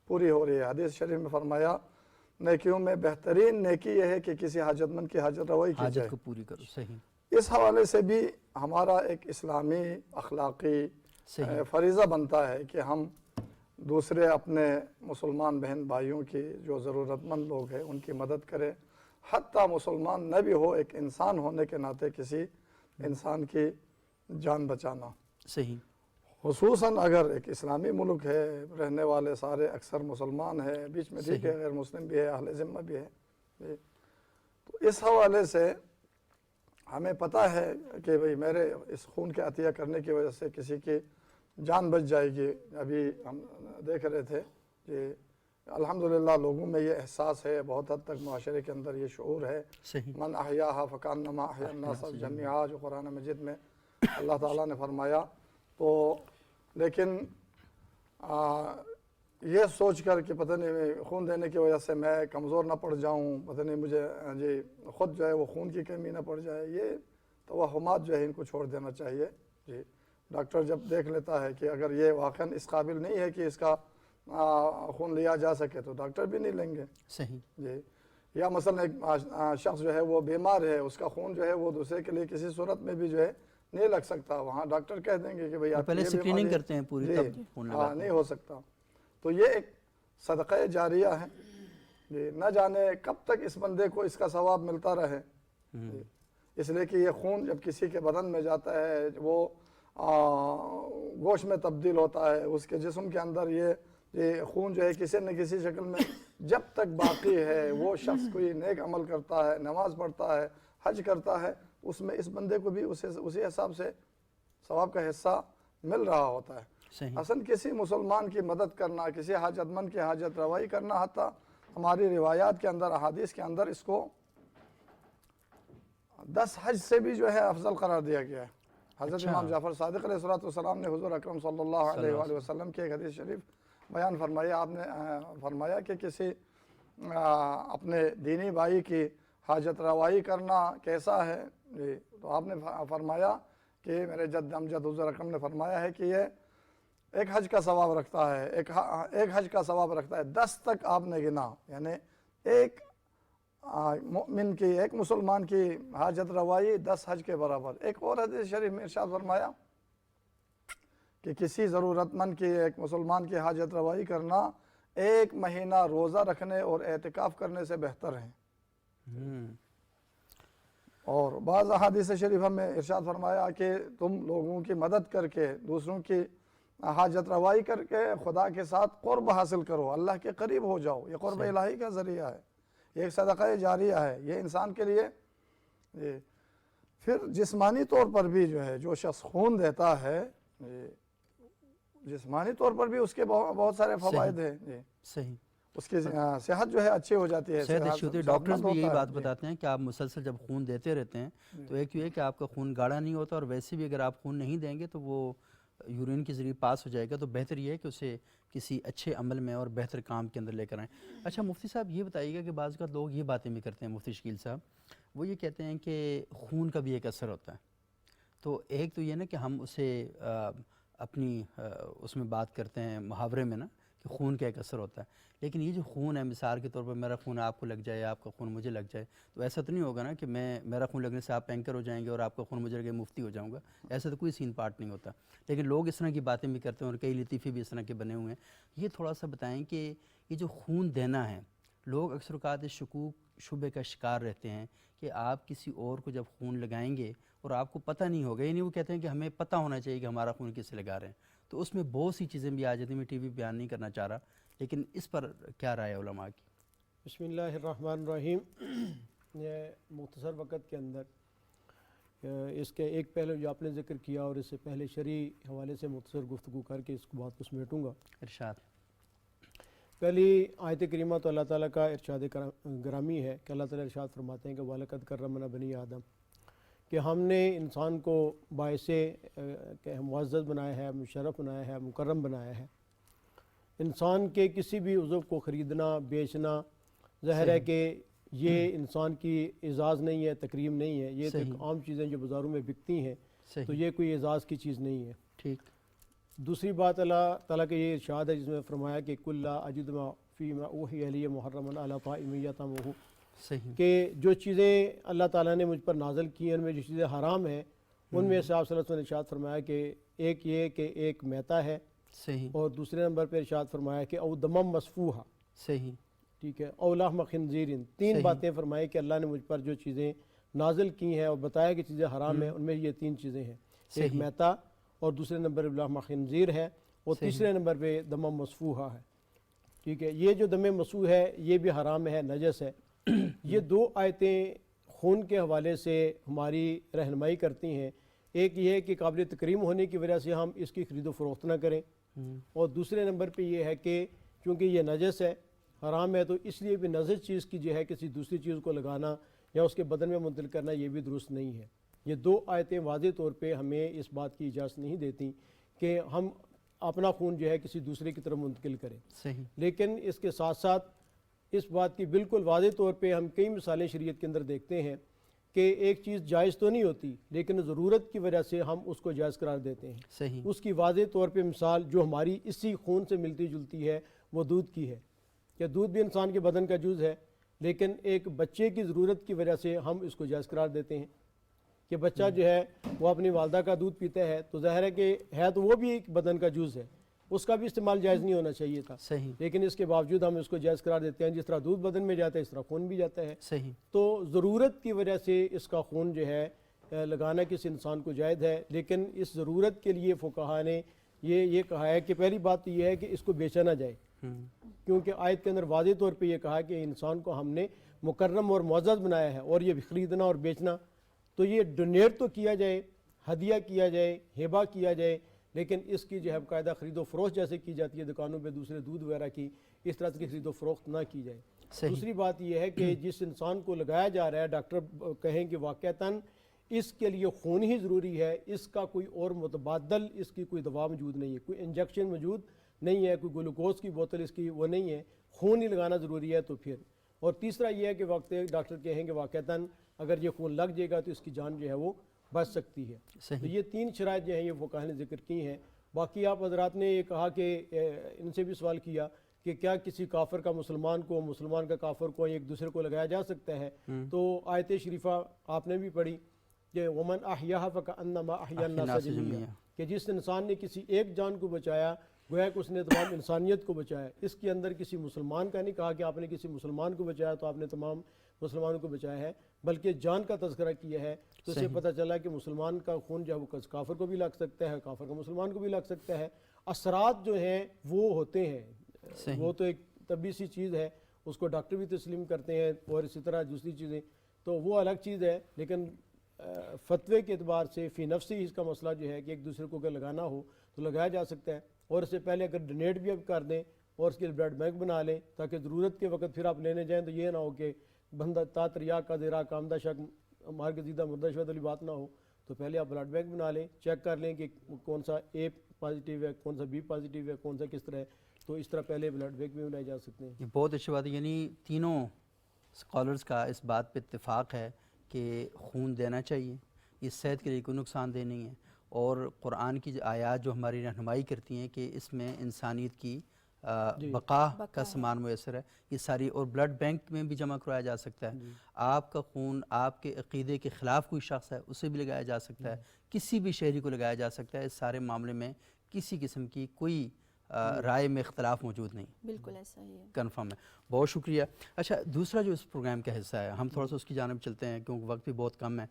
پوری ہو رہی ہے. حدیث شریف میں فرمایا نیکیوں میں بہترین نیکی یہ ہے کہ کسی حاجت مند کی حاجت روائی کی جائے. حاجت کو پوری کرو. صحیح. اس حوالے سے بھی ہمارا ایک اسلامی اخلاقی فریضہ بنتا ہے کہ ہم دوسرے اپنے مسلمان بہن بھائیوں کی جو ضرورت مند لوگ ہیں ان کی مدد کریں. حتیٰ مسلمان نہ بھی ہو, ایک انسان ہونے کے ناطے کسی انسان کی جان بچانا. صحیح. خصوصاً اگر ایک اسلامی ملک ہے, رہنے والے سارے اکثر مسلمان ہیں, بیچ میں ٹھیک ہے غیر مسلم بھی ہے, اہل ذمہ بھی ہے. تو اس حوالے سے ہمیں پتہ ہے کہ بھئی میرے اس خون کے عطیہ کرنے کی وجہ سے کسی کی جان بچ جائے گی. ابھی ہم دیکھ رہے تھے کہ الحمدللہ لوگوں میں یہ احساس ہے, بہت حد تک معاشرے کے اندر یہ شعور ہے. من احیاہا فکانما احیا الناس جمیعا, جو قرآن مجید میں اللہ تعالیٰ نے فرمایا. تو لیکن یہ سوچ کر کہ پتہ نہیں خون دینے کی وجہ سے میں کمزور نہ پڑ جاؤں, پتہ نہیں مجھے جی خود جو ہے وہ خون کی کمی نہ پڑ جائے, یہ توہمات جو ہے ان کو چھوڑ دینا چاہیے. جی ڈاکٹر جب دیکھ لیتا ہے کہ اگر یہ واقعاً اس قابل نہیں ہے کہ اس کا خون لیا جا سکے تو ڈاکٹر بھی نہیں لیں گے. صحیح. جی یا مثلا ایک شخص جو ہے وہ بیمار ہے, اس کا خون جو ہے وہ دوسرے کے لیے کسی صورت میں بھی جو ہے نہیں لگ سکتا, وہاں ڈاکٹر کہہ دیں گے کہ بھئی آپ پہلے اسکریننگ کرتے ہیں پوری, تب خون لگاتے ہیں. نہیں ہو سکتا. تو یہ ایک صدقہ جاریہ ہے. جی نہ جانے کب تک اس بندے کو اس کا ثواب ملتا رہے. اس لیے کہ یہ خون جب کسی کے بدن میں جاتا ہے وہ گوشت میں تبدیل ہوتا ہے, اس کے جسم کے اندر یہ خون جو ہے کسی نہ کسی شکل میں جب تک باقی ہے, وہ شخص کوئی نیک عمل کرتا ہے, نماز پڑھتا ہے, حج کرتا ہے, اس میں اس بندے کو بھی اسی حساب سے ثواب کا حصہ مل رہا ہوتا ہے. اصل کسی مسلمان کی مدد کرنا, کسی حاجت مند کی حاجت روائی کرنا, حتیٰ ہماری روایات کے اندر احادیث کے اندر اس کو 10 حج سے بھی جو ہے افضل قرار دیا گیا ہے. حضرت امام جعفر صادق علیہ السلام نے حضور اکرم صلی اللہ علیہ وآلہ وسلم کی ایک حدیث شریف بیان فرمایا. آپ نے فرمایا کہ کسی اپنے دینی بھائی کی حاجت روائی کرنا کیسا ہے. جی تو آپ نے فرمایا کہ میرے جد امجد حضور اکرم نے فرمایا ہے کہ یہ ایک حج کا ثواب رکھتا ہے, ایک حج کا ثواب رکھتا ہے. 10 تک آپ نے گنا, یعنی ایک مومن کی, ایک مسلمان کی حاجت روائی 10 حج کے برابر. ایک اور حدیث شریف میں ارشاد فرمایا کہ کسی ضرورت مند کی, ایک مسلمان کی حاجت روائی کرنا 1 مہینہ روزہ رکھنے اور اعتکاف کرنے سے بہتر ہے. اور بعض احادیث شریف میں ارشاد فرمایا کہ تم لوگوں کی مدد کر کے, دوسروں کی حاجت روائی کر کے خدا کے ساتھ قرب حاصل کرو, اللہ کے قریب ہو جاؤ. یہ قرب الہی کا ذریعہ ہے, یہ ایک صدقہ جاریہ ہے, یہ انسان کے لیے. پھر جسمانی طور پر بھی جو ہے جو شخص خون دیتا ہے, جسمانی طور پر بھی اس کے بہت سارے فوائد ہیں. صحیح. اس کی صحت جو ہے اچھی ہو جاتی ہے. صحت اچھی ہوتی ہے. ڈاکٹرز بھی یہی بات بتاتے ہیں کہ آپ مسلسل جب خون دیتے رہتے ہیں تو ایک یہ ہے کہ آپ کا خون گاڑھا نہیں ہوتا, اور ویسے بھی اگر آپ خون نہیں دیں گے تو وہ یورین کے ذریعے پاس ہو جائے گا. تو بہتر یہ ہے کہ اسے کسی اچھے عمل میں اور بہتر کام کے اندر لے کر آئیں. اچھا مفتی صاحب یہ بتائیے گا کہ بعض اوقات لوگ یہ باتیں بھی کرتے ہیں, مفتی شکیل صاحب, وہ یہ کہتے ہیں کہ خون کا بھی ایک اثر ہوتا ہے. تو ایک تو یہ نا کہ ہم اسے اپنی اس میں بات کرتے ہیں محاورے میں نا کہ خون کا ایک اثر ہوتا ہے، لیکن یہ جو خون ہے، مثال کے طور پر میرا خون آپ کو لگ جائے، آپ کا خون مجھے لگ جائے، تو ایسا تو نہیں ہوگا نا کہ میرا خون لگنے سے آپ اینکر ہو جائیں گے اور آپ کا خون مجھے لگے مفتی ہو جاؤں گا، ایسا تو کوئی سین پارٹ نہیں ہوتا. لیکن لوگ اس طرح کی باتیں بھی کرتے ہیں اور کئی لطیفے بھی اس طرح کے بنے ہوئے ہیں. یہ تھوڑا سا بتائیں کہ یہ جو خون دینا ہے، لوگ اکثر اوقات شکوک شبے کا شکار رہتے ہیں کہ آپ کسی اور کو جب خون لگائیں گے اور آپ کو پتہ نہیں ہوگا، یعنی وہ کہتے ہیں کہ ہمیں پتہ ہونا چاہیے کہ ہمارا خون کس سے لگا رہے ہیں، تو اس میں بہت سی چیزیں بھی آ جاتی ہیں. میں ٹی وی بیان نہیں کرنا چاہ رہا، لیکن اس پر کیا رائے علماء کی؟ بسم اللہ الرحمن الرحیم. یہ مختصر وقت کے اندر اس کے ایک پہلو جو آپ نے ذکر کیا اور اس سے پہلے شرعی حوالے سے مختصر گفتگو کر کے اس بات کو سمیٹوں گا. ارشاد. پہلی آیت کریمہ تو اللہ تعالیٰ کا ارشاد گرامی ہے کہ اللہ تعالیٰ ارشاد فرماتے ہیں کہ وَلَقَدْ كَرَّمْنَا بَنِي آدم، کہ ہم نے انسان کو باعث معزز بنایا ہے، مشرف بنایا ہے، مکرم بنایا ہے. انسان کے کسی بھی عضو کو خریدنا بیچنا ظاہر ہے کہ یہ انسان کی اعزاز نہیں ہے، تکریم نہیں ہے. یہ تو ایک عام چیزیں جو بازاروں میں بکتی ہیں، تو یہ کوئی اعزاز کی چیز نہیں ہے. ٹھیک. دوسری بات اللہ تعالیٰ کا یہ ارشاد ہے جس میں فرمایا کہ کُلَّ لا اجد ما فیما اوحی الی محرما علی طاعم یطعمہ، کہ جو چیزیں اللہ تعالیٰ نے مجھ پر نازل کی ہیں ان میں جو چیزیں حرام ہیں ان میں سے آپ صلی اللہ علیہ وسلم نے ارشاد فرمایا کہ ایک یہ کہ ایک میتا ہے، اور دوسرے نمبر پہ ارشاد فرمایا کہ او دمم مسفوحہ، صحیح، ٹھیک ہے، او لحم خنزیر. تین باتیں فرمائی کہ اللہ نے مجھ پر جو چیزیں نازل کی ہیں اور بتایا کہ چیزیں حرام ہیں، ان میں یہ تین چیزیں ہیں. ایک میتا، اور دوسرے نمبر پہ لحم خنزیر ہے، اور تیسرے نمبر پہ دم مسفوحہ ہے. ٹھیک ہے، یہ جو دم مسفوح ہے یہ بھی حرام ہے، نجس ہے. یہ دو آیتیں خون کے حوالے سے ہماری رہنمائی کرتی ہیں. ایک یہ ہے کہ قابل تکریم ہونے کی وجہ سے ہم اس کی خرید و فروخت نہ کریں، اور دوسرے نمبر پہ یہ ہے کہ چونکہ یہ نجس ہے، حرام ہے، تو اس لیے بھی نجس چیز کی جو ہے کسی دوسری چیز کو لگانا یا اس کے بدن میں منتقل کرنا یہ بھی درست نہیں ہے. یہ دو آیتیں واضح طور پہ ہمیں اس بات کی اجازت نہیں دیتی کہ ہم اپنا خون جو ہے کسی دوسرے کی طرف منتقل کریں. صحیح. لیکن اس کے ساتھ ساتھ اس بات کی بالکل واضح طور پہ ہم کئی مثالیں شریعت کے اندر دیکھتے ہیں کہ ایک چیز جائز تو نہیں ہوتی لیکن ضرورت کی وجہ سے ہم اس کو جائز قرار دیتے ہیں. صحیح. اس کی واضح طور پہ مثال جو ہماری اسی خون سے ملتی جلتی ہے وہ دودھ کی ہے کہ دودھ بھی انسان کے بدن کا جز ہے، لیکن ایک بچے کی ضرورت کی وجہ سے ہم اس کو جائز قرار دیتے ہیں کہ بچہ جو ہے وہ اپنی والدہ کا دودھ پیتا ہے تو ظاہر ہے کہ ہے تو وہ بھی ایک بدن کا جز ہے، اس کا بھی استعمال جائز نہیں ہونا چاہیے تھا. صحیح. لیکن اس کے باوجود ہم اس کو جائز قرار دیتے ہیں. جس طرح دودھ بدن میں جاتا ہے اس طرح خون بھی جاتا ہے. صحیح. تو ضرورت کی وجہ سے اس کا خون جو ہے لگانا کسی انسان کو جائز ہے، لیکن اس ضرورت کے لیے فقہا نے یہ کہا ہے کہ پہلی بات تو یہ ہے کہ اس کو بیچا نہ جائے، کیونکہ آیت کے اندر واضح طور پہ یہ کہا کہ انسان کو ہم نے مکرم اور معزز بنایا ہے، اور یہ خریدنا اور بیچنا تو یہ ڈونیٹ تو کیا جائے، ہدیہ کیا جائے، ہبہ کیا جائے، لیکن اس کی جو ہے باقاعدہ خرید و فروخت جیسے کی جاتی ہے دکانوں پہ دوسرے دودھ وغیرہ کی، اس طرح کی خرید و فروخت نہ کی جائے. دوسری بات یہ ہے کہ جس انسان کو لگایا جا رہا ہے، ڈاکٹر کہیں کہ واقعتاً اس کے لیے خون ہی ضروری ہے، اس کا کوئی اور متبادل اس کی کوئی دوا موجود نہیں ہے، کوئی انجیکشن موجود نہیں ہے، کوئی گلوکوز کی بوتل اس کی وہ نہیں ہے، خون ہی لگانا ضروری ہے تو پھر. اور تیسرا یہ ہے کہ وقت ڈاکٹر کہیں کہ واقعتاً اگر یہ خون لگ جائے گا تو اس کی جان جو ہے وہ بچ سکتی ہے. تو یہ تین شرائط جو ہیں یہ فقہا نے ذکر کی ہیں. باقی آپ حضرات نے یہ کہا کہ ان سے بھی سوال کیا کہ کیا کسی کافر کا مسلمان کو، مسلمان کا کافر کو ایک دوسرے کو لگایا جا سکتا ہے؟ تو آیت شریفہ آپ نے بھی پڑھی کہ ومن احیاھا فکأنما احیا الناس جميعا، کہ جس انسان نے کسی ایک جان کو بچایا گویا کہ اس نے تمام انسانیت کو بچایا. اس کے اندر کسی مسلمان کا نہیں کہا کہ آپ نے کسی مسلمان کو بچایا تو آپ نے تمام مسلمانوں کو بچایا ہے، بلکہ جان کا تذکرہ کیا ہے. تو اس سے پتہ چلا کہ مسلمان کا خون جو ہے وہ کافر کو بھی لگ سکتا ہے، کافر کا مسلمان کو بھی لگ سکتا ہے. اثرات جو ہیں وہ ہوتے ہیں، وہ تو ایک طبی سی چیز ہے، اس کو ڈاکٹر بھی تسلیم کرتے ہیں، اور اسی طرح دوسری چیزیں تو وہ الگ چیز ہے. لیکن فتوے کے اعتبار سے فی نفسی اس کا مسئلہ جو ہے کہ ایک دوسرے کو اگر لگانا ہو تو لگایا جا سکتا ہے، اور اس سے پہلے اگر ڈونیٹ بھی اب کر دیں اور اس کے لیے بلڈ بینک بنا لیں تاکہ ضرورت کے وقت پھر آپ لینے جائیں تو یہ نہ ہو کہ بندہ تا تریا کا زیرا کامدہ شک مار کے زیدہ مردہ شوید والی بات نہ ہو. تو پہلے آپ بلڈ بینک بنا لیں، چیک کر لیں کہ کون سا اے پازیٹیو ہے، کون سا بی پازیٹیو ہے، کون سا کس طرح ہے. تو اس طرح پہلے بلڈ بینک بھی بنائے جا سکتے ہیں. یہ بہت اچھی بات ہے، یعنی تینوں اسکالرس کا اس بات پہ اتفاق ہے کہ خون دینا چاہیے، یہ صحت کے لیے کوئی نقصان دہ نہیں ہے. اور قرآن کی آیات جو ہماری رہنمائی کرتی ہیں کہ اس میں انسانیت کی بقا کا سامان میسر ہے، یہ ساری، اور بلڈ بینک میں بھی جمع کرایا جا سکتا ہے. آپ کا خون آپ کے عقیدے کے خلاف کوئی شخص ہے اسے بھی لگایا جا سکتا ہے، کسی بھی شہری کو لگایا جا سکتا ہے. اس سارے معاملے میں کسی قسم کی کوئی رائے میں اختلاف موجود نہیں. بالکل ایسا ہی ہے. کنفرم ہے. بہت شکریہ. اچھا، دوسرا جو اس پروگرام کا حصہ ہے، ہم تھوڑا سا اس کی جانب چلتے ہیں کیونکہ وقت بھی بہت کم ہے.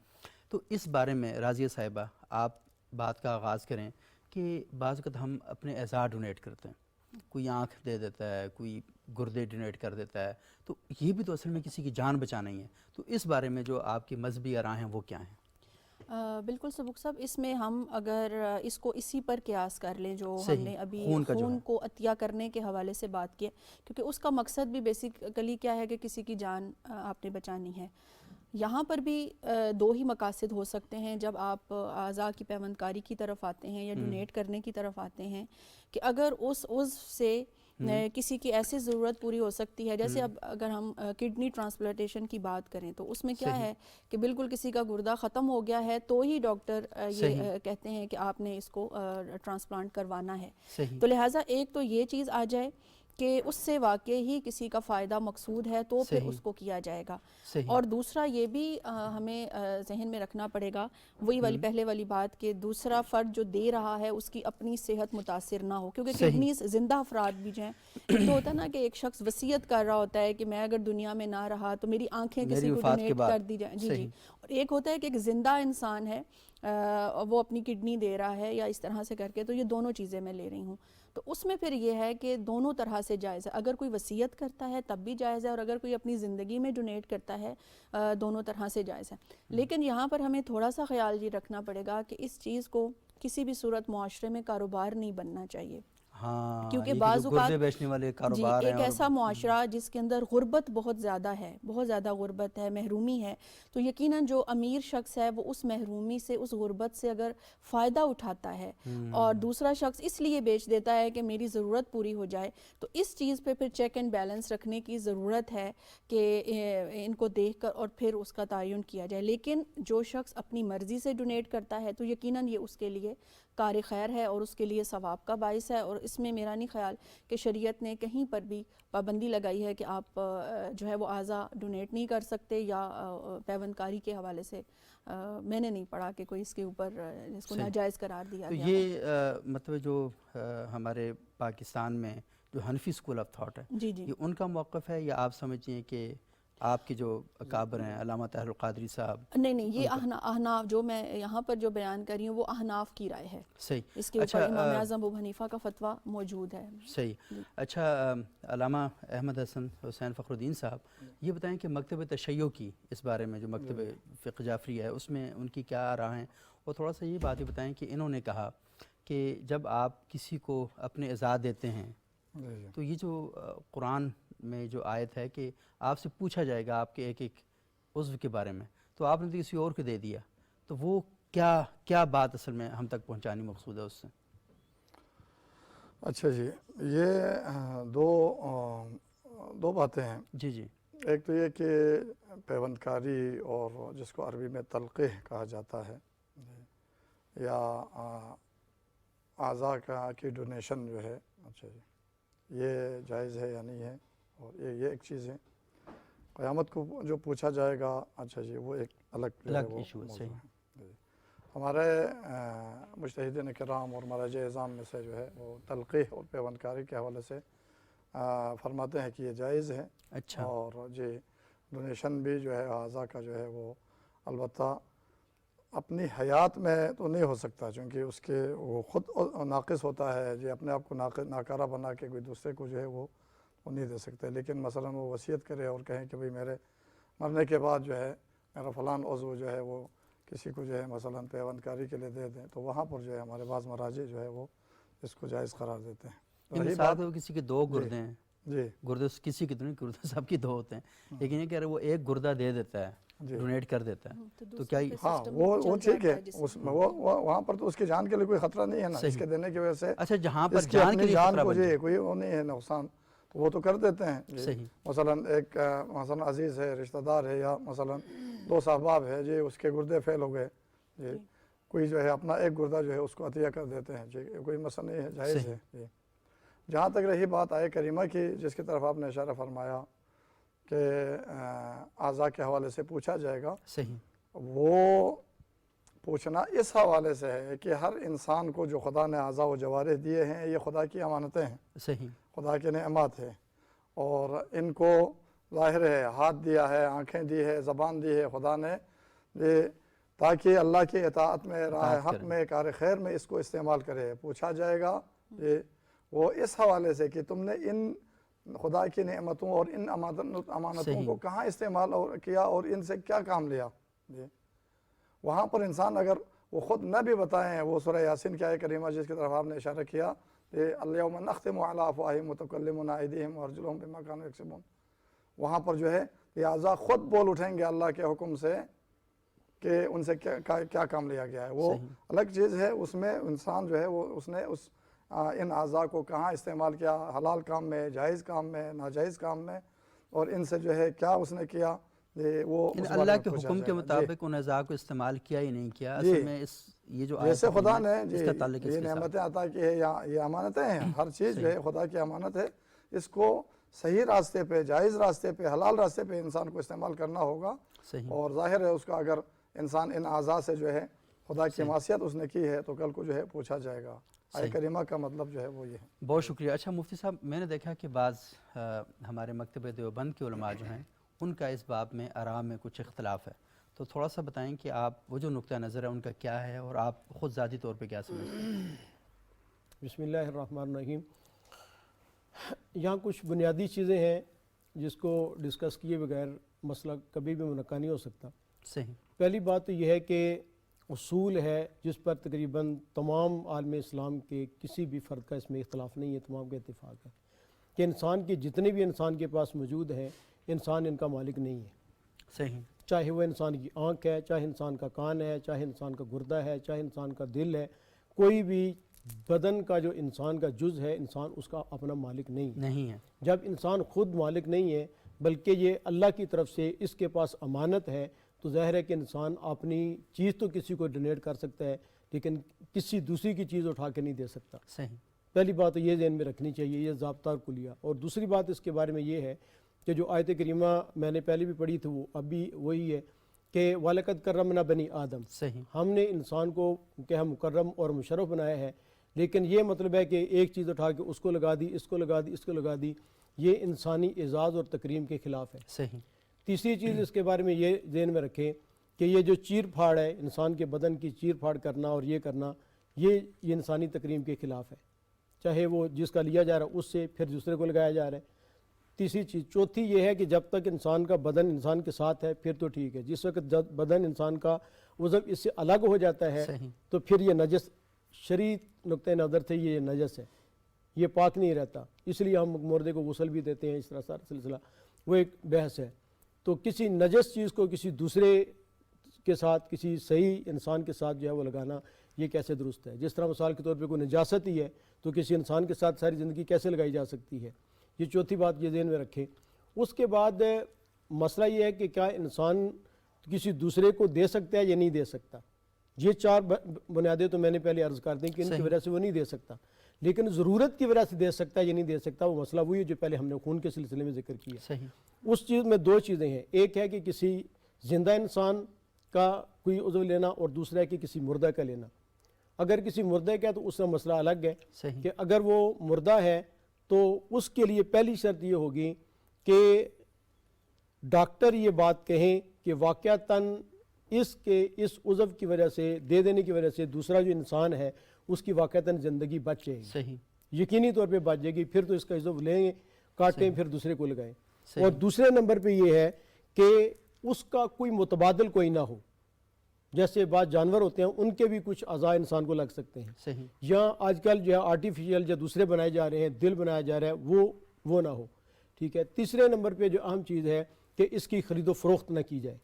تو اس بارے میں راضیہ صاحبہ آپ بات کا آغاز کریں کہ بعض وقت ہم اپنے اعضاء ڈونیٹ کرتے ہیں، کوئی آنکھ دے دیتا ہے، کوئی گردے ڈونیٹ کر دیتا ہے، تو یہ بھی تو اصل میں کسی کی جان بچانا ہی ہے. تو اس بارے میں جو آپ کی مذہبی آراء ہیں وہ کیا ہیں؟ بالکل سبق صاحب، اس میں ہم اگر اس کو اسی پر قیاس کر لیں جو ہم صحیح، نے ابھی خون کو عطیہ کرنے کے حوالے سے بات کی، کیونکہ اس کا مقصد بھی بیسیکلی کیا ہے کہ کسی کی جان آپ نے بچانی ہے. یہاں پر بھی دو ہی مقاصد ہو سکتے ہیں جب آپ اعضاء کی پیوند کاری کی طرف آتے ہیں یا ڈونیٹ کرنے کی طرف آتے ہیں، کہ اگر اس عضو سے کسی کی ایسی ضرورت پوری ہو سکتی ہے. جیسے اب اگر ہم کڈنی ٹرانسپلانٹیشن کی بات کریں تو اس میں کیا ہے کہ بالکل کسی کا گردہ ختم ہو گیا ہے تو ہی ڈاکٹر یہ کہتے ہیں کہ آپ نے اس کو ٹرانسپلانٹ کروانا ہے. تو لہٰذا ایک تو یہ چیز آ جائے کہ اس سے واقعی ہی کسی کا فائدہ مقصود ہے تو پھر اس کو کیا جائے گا. اور دوسرا یہ بھی ہمیں ذہن میں رکھنا پڑے گا، وہی والی پہلے والی بات، کہ دوسرا فرد جو دے رہا ہے اس کی اپنی صحت متاثر نہ ہو، کیونکہ کڈنیز زندہ افراد بھی ہیں. ایک تو ہوتا ہے نا کہ ایک شخص وصیت کر رہا ہوتا ہے کہ میں اگر دنیا میں نہ رہا تو میری آنکھیں کسی کو ڈونیٹ کر دی جائیں. جی. اور ایک ہوتا ہے کہ ایک زندہ انسان ہے، وہ اپنی کڈنی دے رہا ہے یا اس طرح سے کر کے، تو یہ دونوں چیزیں میں لے رہی ہوں. تو اس میں پھر یہ ہے کہ دونوں طرح سے جائز ہے. اگر کوئی وصیت کرتا ہے تب بھی جائز ہے، اور اگر کوئی اپنی زندگی میں ڈونیٹ کرتا ہے دونوں طرح سے جائز ہے. لیکن یہاں پر ہمیں تھوڑا سا خیال یہ رکھنا پڑے گا کہ اس چیز کو کسی بھی صورت معاشرے میں کاروبار نہیں بننا چاہیے. کیونکہ بعض اوقات ایک ایسا معاشرہ جس کے اندر غربت بہت زیادہ ہے، بہت زیادہ غربت ہے، محرومی ہے، تو یقیناً جو امیر شخص ہے وہ اس محرومی سے، اس غربت سے اگر فائدہ اٹھاتا ہے اور دوسرا شخص اس لیے بیچ دیتا ہے کہ میری ضرورت پوری ہو جائے، تو اس چیز پہ پھر چیک اینڈ بیلنس رکھنے کی ضرورت ہے کہ ان کو دیکھ کر اور پھر اس کا تعین کیا جائے. لیکن جو شخص اپنی مرضی سے ڈونیٹ کرتا ہے تو یقیناً یہ اس کے لیے کار خیر ہے اور اس کے لیے ثواب کا باعث ہے. اور اس میں میرا نہیں خیال کہ شریعت نے کہیں پر بھی پابندی لگائی ہے کہ آپ جو ہے وہ اعضاء ڈونیٹ نہیں کر سکتے یا پیوند کاری کے حوالے سے میں نے نہیں پڑھا کہ کوئی اس کے اوپر اس کو ناجائز قرار دیا گیا. یہ مطلب جو ہمارے پاکستان میں جو حنفی اسکول آف تھاٹ ہے، یہ ان کا موقف ہے یا آپ سمجھیں کہ آپ کے جو اکابر ہیں علامہ طاہر القادری صاحب؟ نہیں، یہ احناف جو میں یہاں پر جو بیان کر رہی ہوں وہ احناف کی رائے ہے. صحیح. اس کے اوپر امام اعظم ابو حنیفہ کا فتویٰ موجود ہے. صحیح. اچھا، علامہ احمد حسن حسین فخر الدین صاحب، یہ بتائیں کہ مکتب تشیع کی اس بارے میں جو مکتب فقہ جعفری ہے اس میں ان کی کیا رائے ہیں، اور تھوڑا سا یہ بات ہی بتائیں کہ انہوں نے کہا کہ جب آپ کسی کو اپنے اعضاء دیتے ہیں تو یہ جو قرآن میں جو آیت ہے کہ آپ سے پوچھا جائے گا آپ کے ایک ایک عضو کے بارے میں، تو آپ نے تو کسی اور کو دے دیا، تو وہ کیا بات اصل میں ہم تک پہنچانی مقصود ہے اس سے؟ اچھا جی، یہ دو باتیں ہیں. جی. ایک تو یہ کہ پیوند کاری اور جس کو عربی میں تلقیح کہا جاتا ہے یا اعضاء کی ڈونیشن جو ہے، اچھا جی، یہ جائز ہے یا نہیں ہے. اور یہ ایک چیز ہے. قیامت کو جو پوچھا جائے گا، اچھا جی، وہ ایک الگ ایشو ہے. ہمارے مجتہدین کرام اور مراجع اعظام میں سے جو ہے وہ تلقیح اور پیوند کاری کے حوالے سے فرماتے ہیں کہ یہ جائز ہے. اچھا. اور جی، ڈونیشن بھی جو ہے اعضاء کا جو ہے وہ البتہ اپنی حیات میں تو نہیں ہو سکتا، چونکہ اس کے وہ خود ناقص ہوتا ہے جی، اپنے آپ کو ناکارہ بنا کے کوئی دوسرے کو جو ہے وہ نہیں دے سکتے. لیکن مثلا وہ وصیت کرے اور کہیں کہ بھئی میرے مرنے کے بعد جو ہے میرا فلان عضو جو ہے وہ کسی کو جو ہے مثلا پیوند کاری کے لیے دے دیں، تو وہاں پر جو ہے ہمارے بعض مراجع جو ہے وہ اس کو جائز قرار دیتے ہیں. مثال ہے وہ کسی کے دو گردے ہیں، جی، گردے کسی کی تو نہیں، گردے سب کی دو ہوتے ہیں، لیکن یہ کہہ رہے وہ ایک گردہ دے دیتا ہے، ڈونیٹ کر دیتا ہے، تو کیا ہاں وہ ٹھیک ہے، اس میں وہاں پر تو اس کی جان کے لیے کوئی خطرہ نہیں ہے نا، اس کے دینے کی وجہ سے. اچھا، جہاں پر اس کی اپنی جان کو جی کوئی وہ نہیں ہے نقصان، تو وہ تو کر دیتے ہیں. صحیح. مثلا ایک مثلا عزیز ہے، رشتہ دار ہے، یا مثلا دوست احباب ہے جی، اس کے گردے فیل ہو گئے جی، کوئی جو ہے اپنا ایک گردہ جو ہے اس کو عطیہ کر دیتے ہیں جی، کوئی مسئلہ نہیں ہے، جائز ہے جی. جہاں تک رہی بات آئے کریمہ کی جس کی طرف آپ نے اشارہ فرمایا کہ اعضاء کے حوالے سے پوچھا جائے گا، صحیح، وہ پوچھنا اس حوالے سے ہے کہ ہر انسان کو جو خدا نے اعضاء و جوارح دیے ہیں یہ خدا کی امانتیں ہیں، صحیح، خدا کے نعمات ہیں، اور ان کو ظاہر ہے ہاتھ دیا ہے، آنکھیں دی ہے، زبان دی ہے خدا نے، تاکہ اللہ کی اطاعت میں، راہ حق میں، کار خیر میں اس کو استعمال کرے۔ پوچھا جائے گا وہ اس حوالے سے کہ تم نے ان خدا کی نعمتوں اور ان امانتوں کو کہاں استعمال کیا اور ان سے کیا کام لیا۔ وہاں پر انسان اگر وہ خود نہ بھی بتائیں، وہ سورہ یاسین کی آیت کریمہ جس کی طرف آپ نے اشارہ کیا کہ الیوم نختم علی افواہہم وتکلمنا ایدیہم وارجلہم بما کانوا یکسبون، وہاں پر جو ہے یہ اعضاء خود بول اٹھیں گے اللہ کے حکم سے کہ ان سے کیا کام لیا گیا ہے۔ وہ الگ چیز ہے، اس میں انسان جو ہے وہ اس نے ان اعضاء کو کہاں استعمال کیا، حلال کام میں، جائز کام میں، ناجائز کام میں، اور ان سے جو ہے کیا اس نے کیا، وہ اللہ کے حکم کے مطابق ان اعضاء کو استعمال کیا ہی نہیں کیا۔ اصل میں یہ جو جیسے خدا نے اس کا تعلق یہ نعمتیں عطا کی ہے، یہ امانتیں ہیں، ہر چیز جو ہے خدا کی امانت ہے، اس کو صحیح راستے پہ، جائز راستے پہ، حلال راستے پہ انسان کو استعمال کرنا ہوگا، اور ظاہر ہے اس کا اگر انسان ان اعضاء سے جو ہے خدا کی معصیت اس نے کی ہے تو کل کو جو ہے پوچھا جائے گا۔ آیت کریمہ کا مطلب جو ہے وہ یہ ہے۔ بہت شکریہ۔ اچھا مفتی صاحب، میں نے دیکھا کہ بعض ہمارے مکتبہ دیوبند کے علماء جو ہیں ان کا اس باب میں آراء میں کچھ اختلاف ہے، تو تھوڑا سا بتائیں کہ آپ وہ جو نقطہ نظر ہے ان کا کیا ہے اور آپ خود ذاتی طور پہ کیا سمجھتے ہیں؟ بسم اللہ الرحمن الرحیم۔ یہاں کچھ بنیادی چیزیں ہیں جس کو ڈسکس کیے بغیر مسئلہ کبھی بھی منعقد نہیں ہو سکتا۔ صحیح۔ پہلی بات تو یہ ہے کہ اصول ہے جس پر تقریباً تمام عالم اسلام کے کسی بھی فرد کا اس میں اختلاف نہیں ہے، تمام کا اتفاق ہے کہ انسان کے جتنے بھی انسان کے پاس موجود ہیں، انسان ان کا مالک نہیں ہے۔ صحیح۔ چاہے وہ انسان کی آنکھ ہے، چاہے انسان کا کان ہے، چاہے انسان کا گردہ ہے، چاہے انسان کا دل ہے، کوئی بھی بدن کا جو انسان کا جز ہے، انسان اس کا اپنا مالک نہیں ہے۔ جب انسان خود مالک نہیں ہے بلکہ یہ اللہ کی طرف سے اس کے پاس امانت ہے، تو ظاہر ہے کہ انسان اپنی چیز تو کسی کو ڈونیٹ کر سکتا ہے لیکن کسی دوسری کی چیز اٹھا کے نہیں دے سکتا۔ صحیح۔ پہلی بات تو یہ ذہن میں رکھنی چاہیے، یہ ضابطہ کلیہ۔ اور دوسری بات اس کے بارے میں یہ ہے کہ جو آیت کریمہ میں نے پہلے بھی پڑھی تھی وہ اب بھی وہی ہے کہ وَلَقَدْ کَرَّمْنَا بَنِي آدم، صحیح، ہم نے انسان کو کہ ہم مکرم اور مشرف بنایا ہے، لیکن یہ مطلب ہے کہ ایک چیز اٹھا کے اس کو لگا دی، اس کو لگا دی، اس کو لگا دی، یہ انسانی اعزاز اور تکریم کے خلاف ہے۔ صحیح۔ تیسری چیز اس کے بارے میں یہ ذہن میں رکھیں کہ یہ جو چیر پھاڑ ہے، انسان کے بدن کی چیر پھاڑ کرنا اور یہ کرنا، یہ انسانی تکریم کے خلاف ہے، چاہے وہ جس کا لیا جا رہا ہے اس سے پھر دوسرے کو لگایا جا رہا ہے۔ تیسری چیز چوتھی یہ ہے کہ جب تک انسان کا بدن انسان کے ساتھ ہے پھر تو ٹھیک ہے، جس وقت بدن انسان کا عضو اس سے الگ ہو جاتا ہے تو پھر یہ نجس، شرعی نقطۂ نظر سے یہ نجس ہے، یہ پاک نہیں رہتا، اس لیے ہم مردے کو غسل بھی دیتے ہیں، اس طرح سارا سلسلہ وہ ایک بحث ہے۔ تو کسی نجس چیز کو کسی دوسرے کے ساتھ، کسی صحیح انسان کے ساتھ جو ہے وہ لگانا، یہ کیسے درست ہے؟ جس طرح مثال کے طور پہ کوئی نجاست ہی ہے تو کسی انسان کے ساتھ ساری زندگی کیسے لگائی جا سکتی ہے؟ یہ چوتھی بات یہ ذہن میں رکھیں۔ اس کے بعد مسئلہ یہ ہے کہ کیا انسان کسی دوسرے کو دے سکتا ہے یا نہیں دے سکتا؟ یہ چار بنیادیں تو میں نے پہلے عرض کر دیں کہ ان کی وجہ سے وہ نہیں دے سکتا، لیکن ضرورت کی وجہ سے دے سکتا ہے یا نہیں دے سکتا، وہ مسئلہ وہی ہے جو پہلے ہم نے خون کے سلسلے میں ذکر کیا۔ اس چیز میں دو چیزیں ہیں، ایک ہے کہ کسی زندہ انسان کا کوئی عضو لینا اور دوسرا ہے کہ کسی مردہ کا لینا۔ اگر کسی مردے کا ہے تو اس کا مسئلہ الگ ہے کہ اگر وہ مردہ ہے تو اس کے لیے پہلی شرط یہ ہوگی کہ ڈاکٹر یہ بات کہیں کہ واقعتاً اس عضو کی وجہ سے دے دینے کی وجہ سے دوسرا جو انسان ہے اس کی واقعتاً زندگی بچ جائے گی، یقینی طور پہ بچ جائے گی، پھر تو اس کا عضو لیں کاٹیں پھر دوسرے کو لگائیں۔ اور دوسرے نمبر پہ یہ ہے کہ اس کا کوئی متبادل کوئی نہ ہو، جیسے بعض جانور ہوتے ہیں ان کے بھی کچھ اعضاء انسان کو لگ سکتے ہیں، یا آج کل جو ہے آرٹیفیشل جو دوسرے بنائے جا رہے ہیں، دل بنایا جا رہا ہے، وہ نہ ہو، ٹھیک ہے۔ تیسرے نمبر پہ جو اہم چیز ہے کہ اس کی خرید و فروخت نہ کی جائے،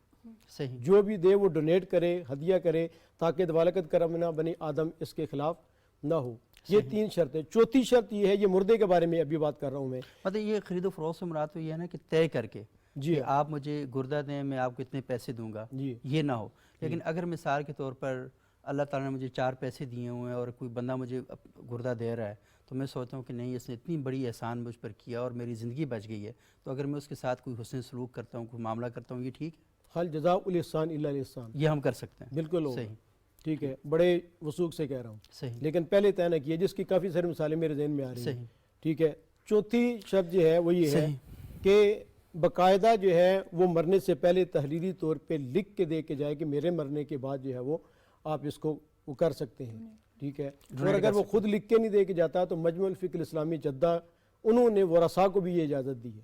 جو بھی دے وہ ڈونیٹ کرے، ہدیہ کرے، تاکہ وَلَقَدْ کَرَّمْنَا بَنِي آدم اس کے خلاف نہ ہو۔ یہ تین شرطیں۔ چوتھی شرط یہ ہے، یہ مردے کے بارے میں ابھی بات کر رہا ہوں میں، مطلب یہ خرید و فروخت سے مراد تو یہ ہے نا کہ طے کر کے کہ آپ مجھے گردہ دیں میں آپ کو اتنے پیسے دوں گا، یہ نہ ہو۔ لیکن اگر مثال کے طور پر اللہ تعالیٰ نے مجھے 4 پیسے دیے ہوئے ہیں اور کوئی بندہ مجھے گردہ دے رہا ہے تو میں سوچتا ہوں کہ نہیں، اس نے اتنی بڑی احسان مجھ پر کیا اور میری زندگی بچ گئی ہے، تو اگر میں اس کے ساتھ کوئی حسن سلوک کرتا ہوں، کوئی معاملہ کرتا ہوں، یہ ٹھیک ہے؟ حل جزاء الاحسان الا الاحسان، یہ ہم کر سکتے ہیں؟ بالکل ہوگا، صحیح، ٹھیک ہے، بڑے وثوق سے کہہ رہا ہوں، صحیح، لیکن پہلے طے نہ کیے، جس کی کافی ساری مثالیں میرے ذہن میں آ رہی ہیں، صحیح، ٹھیک ہے۔ چوتھی شرط جو ہے وہ یہ ہے صحیح، کہ باقاعدہ جو ہے وہ مرنے سے پہلے تحریری طور پہ لکھ کے دے کے جائے کہ میرے مرنے کے بعد جو ہے وہ آپ اس کو وہ کر سکتے ہیں، ٹھیک ہے۔ اور اگر وہ خود لکھ کے نہیں دے کے جاتا تو مجمع الفقہ الاسلامی جدہ انہوں نے ورثاء کو بھی یہ اجازت دی ہے،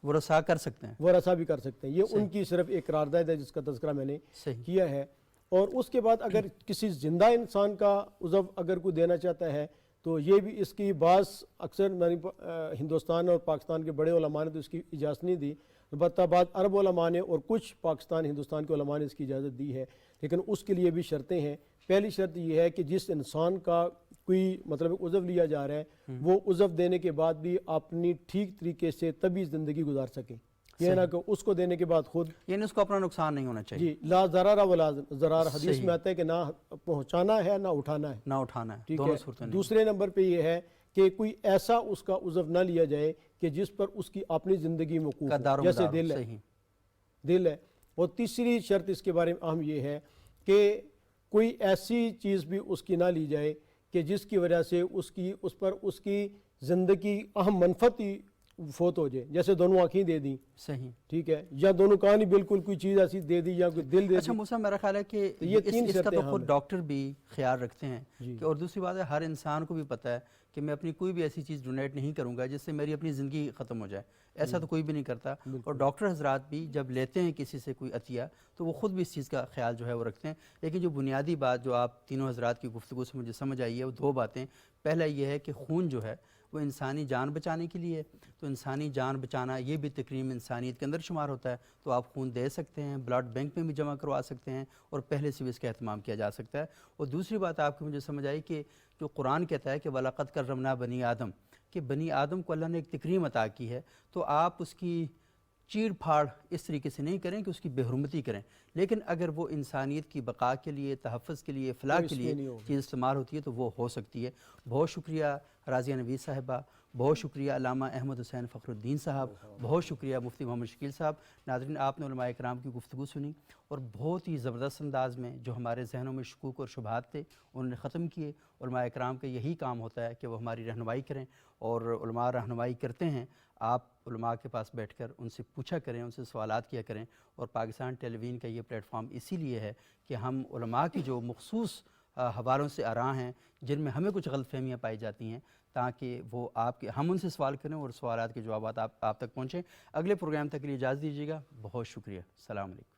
ورثاء کر سکتے ہیں، ورثاء بھی کر سکتے ہیں، یہ ان کی صرف ایک قرارداد ہے جس کا تذکرہ میں نے صحیح، کیا ہے۔ اور اس کے بعد اگر کسی زندہ انسان کا عضو اگر کوئی دینا چاہتا ہے تو یہ بھی اس کی بعض اکثر ہندوستان اور پاکستان کے بڑے علماء نے تو اس کی اجازت نہیں دی، البتہ بعض عرب علماء نے اور کچھ پاکستان ہندوستان کے علماء نے اس کی اجازت دی ہے، لیکن اس کے لیے بھی شرطیں ہیں۔ پہلی شرط یہ ہے کہ جس انسان کا کوئی مطلب عضو لیا جا رہا ہے وہ عضو دینے کے بعد بھی اپنی ٹھیک طریقے سے طبی زندگی گزار سکے، یہ نہ کہ اس کو دینے کے بعد خود، یعنی اس کو اپنا نقصان نہیں ہونا چاہیے، جی، لا ضرر ولا ضرار حدیث میں آتا ہے کہ نہ پہنچانا ہے نہ اٹھانا ہے، نہ اٹھانا ہے، ٹھیک دونوں ہے۔ صورتیں نہیں۔ دوسرے نمبر پہ یہ ہے کہ کوئی ایسا اس کا عضو نہ لیا جائے کہ جس پر اس کی اپنی زندگی موقوف کا دار ہو، و جیسے مدار، دل ہے، صحیح، دل ہے۔ اور تیسری شرط اس کے بارے میں اہم یہ ہے کہ کوئی ایسی چیز بھی اس کی نہ لی جائے کہ جس کی وجہ سے اس پر اس کی زندگی اہم منفعت ہی فوت ہو جائے، جیسے دونوں آنکھیں دے دیں، صحیح، ٹھیک ہے، یا دونوں کان ہی بالکل کوئی چیز ایسی دے دی یا کوئی دل دے اچھا دی۔ موسیٰ، میرا خیال ہے کہ یہ تین اس کا شرطیں تو اہم خود ہیں۔ ڈاکٹر بھی خیال رکھتے ہیں جی۔ کہ، اور دوسری بات ہے ہر انسان کو بھی پتہ ہے کہ میں اپنی کوئی بھی ایسی چیز ڈونیٹ نہیں کروں گا جس سے میری اپنی زندگی ختم ہو جائے، ایسا تو کوئی بھی نہیں کرتا، اور ڈاکٹر حضرات بھی جب لیتے ہیں کسی سے کوئی عطیہ تو وہ خود بھی اس چیز کا خیال جو ہے وہ رکھتے ہیں۔ لیکن جو بنیادی بات جو آپ تینوں حضرات کی گفتگو سے مجھے سمجھ آئی ہے وہ دو باتیں، پہلا یہ ہے کہ خون جو ہے وہ انسانی جان بچانے کے لیے، تو انسانی جان بچانا یہ بھی تکریم انسانیت کے اندر شمار ہوتا ہے، تو آپ خون دے سکتے ہیں، بلڈ بینک میں بھی جمع کروا سکتے ہیں، اور پہلے سے بھی اس کا اہتمام کیا جا سکتا ہے۔ اور دوسری بات آپ کی مجھے سمجھ آئی کہ جو قرآن کہتا ہے کہ وَلَقَدْ كَرَّمْنَا بَنِي آدم، کہ بنی آدم کو اللہ نے ایک تکریم عطا کی ہے، تو آپ اس کی چیڑ پھاڑ اس طریقے سے نہیں کریں کہ اس کی بے حرمتی کریں، لیکن اگر وہ انسانیت کی بقا کے لیے، تحفظ کے لیے، فلاح کے لیے چیز استعمال ہوتی ہے تو وہ ہو سکتی ہے۔ بہت شکریہ راضیہ نوید صاحبہ، بہت شکریہ علامہ احمد حسین فخر الدین صاحب، بہت شکریہ مفتی محمد شکیل صاحب۔ ناظرین، آپ نے علماء اکرام کی گفتگو سنی اور بہت ہی زبردست انداز میں جو ہمارے ذہنوں میں شکوک اور شبہات تھے انہوں نے ختم کیے۔ علماء اکرام کا یہی کام ہوتا ہے کہ وہ ہماری رہنمائی کریں، اور علماء رہنمائی کرتے ہیں، آپ علماء کے پاس بیٹھ کر ان سے پوچھا کریں، ان سے سوالات کیا کریں، اور پاکستان ٹیلی ویژن کا یہ پلیٹ فارم اسی لیے ہے کہ ہم علماء کی جو مخصوص حوالوں سے آراں ہیں جن میں ہمیں کچھ غلط فہمیاں پائی جاتی ہیں، تاکہ وہ ہم ان سے سوال کریں اور سوالات کے جوابات آپ تک پہنچیں۔ اگلے پروگرام تک کے لیے اجازت دیجیے گا، بہت شکریہ، السلام علیکم۔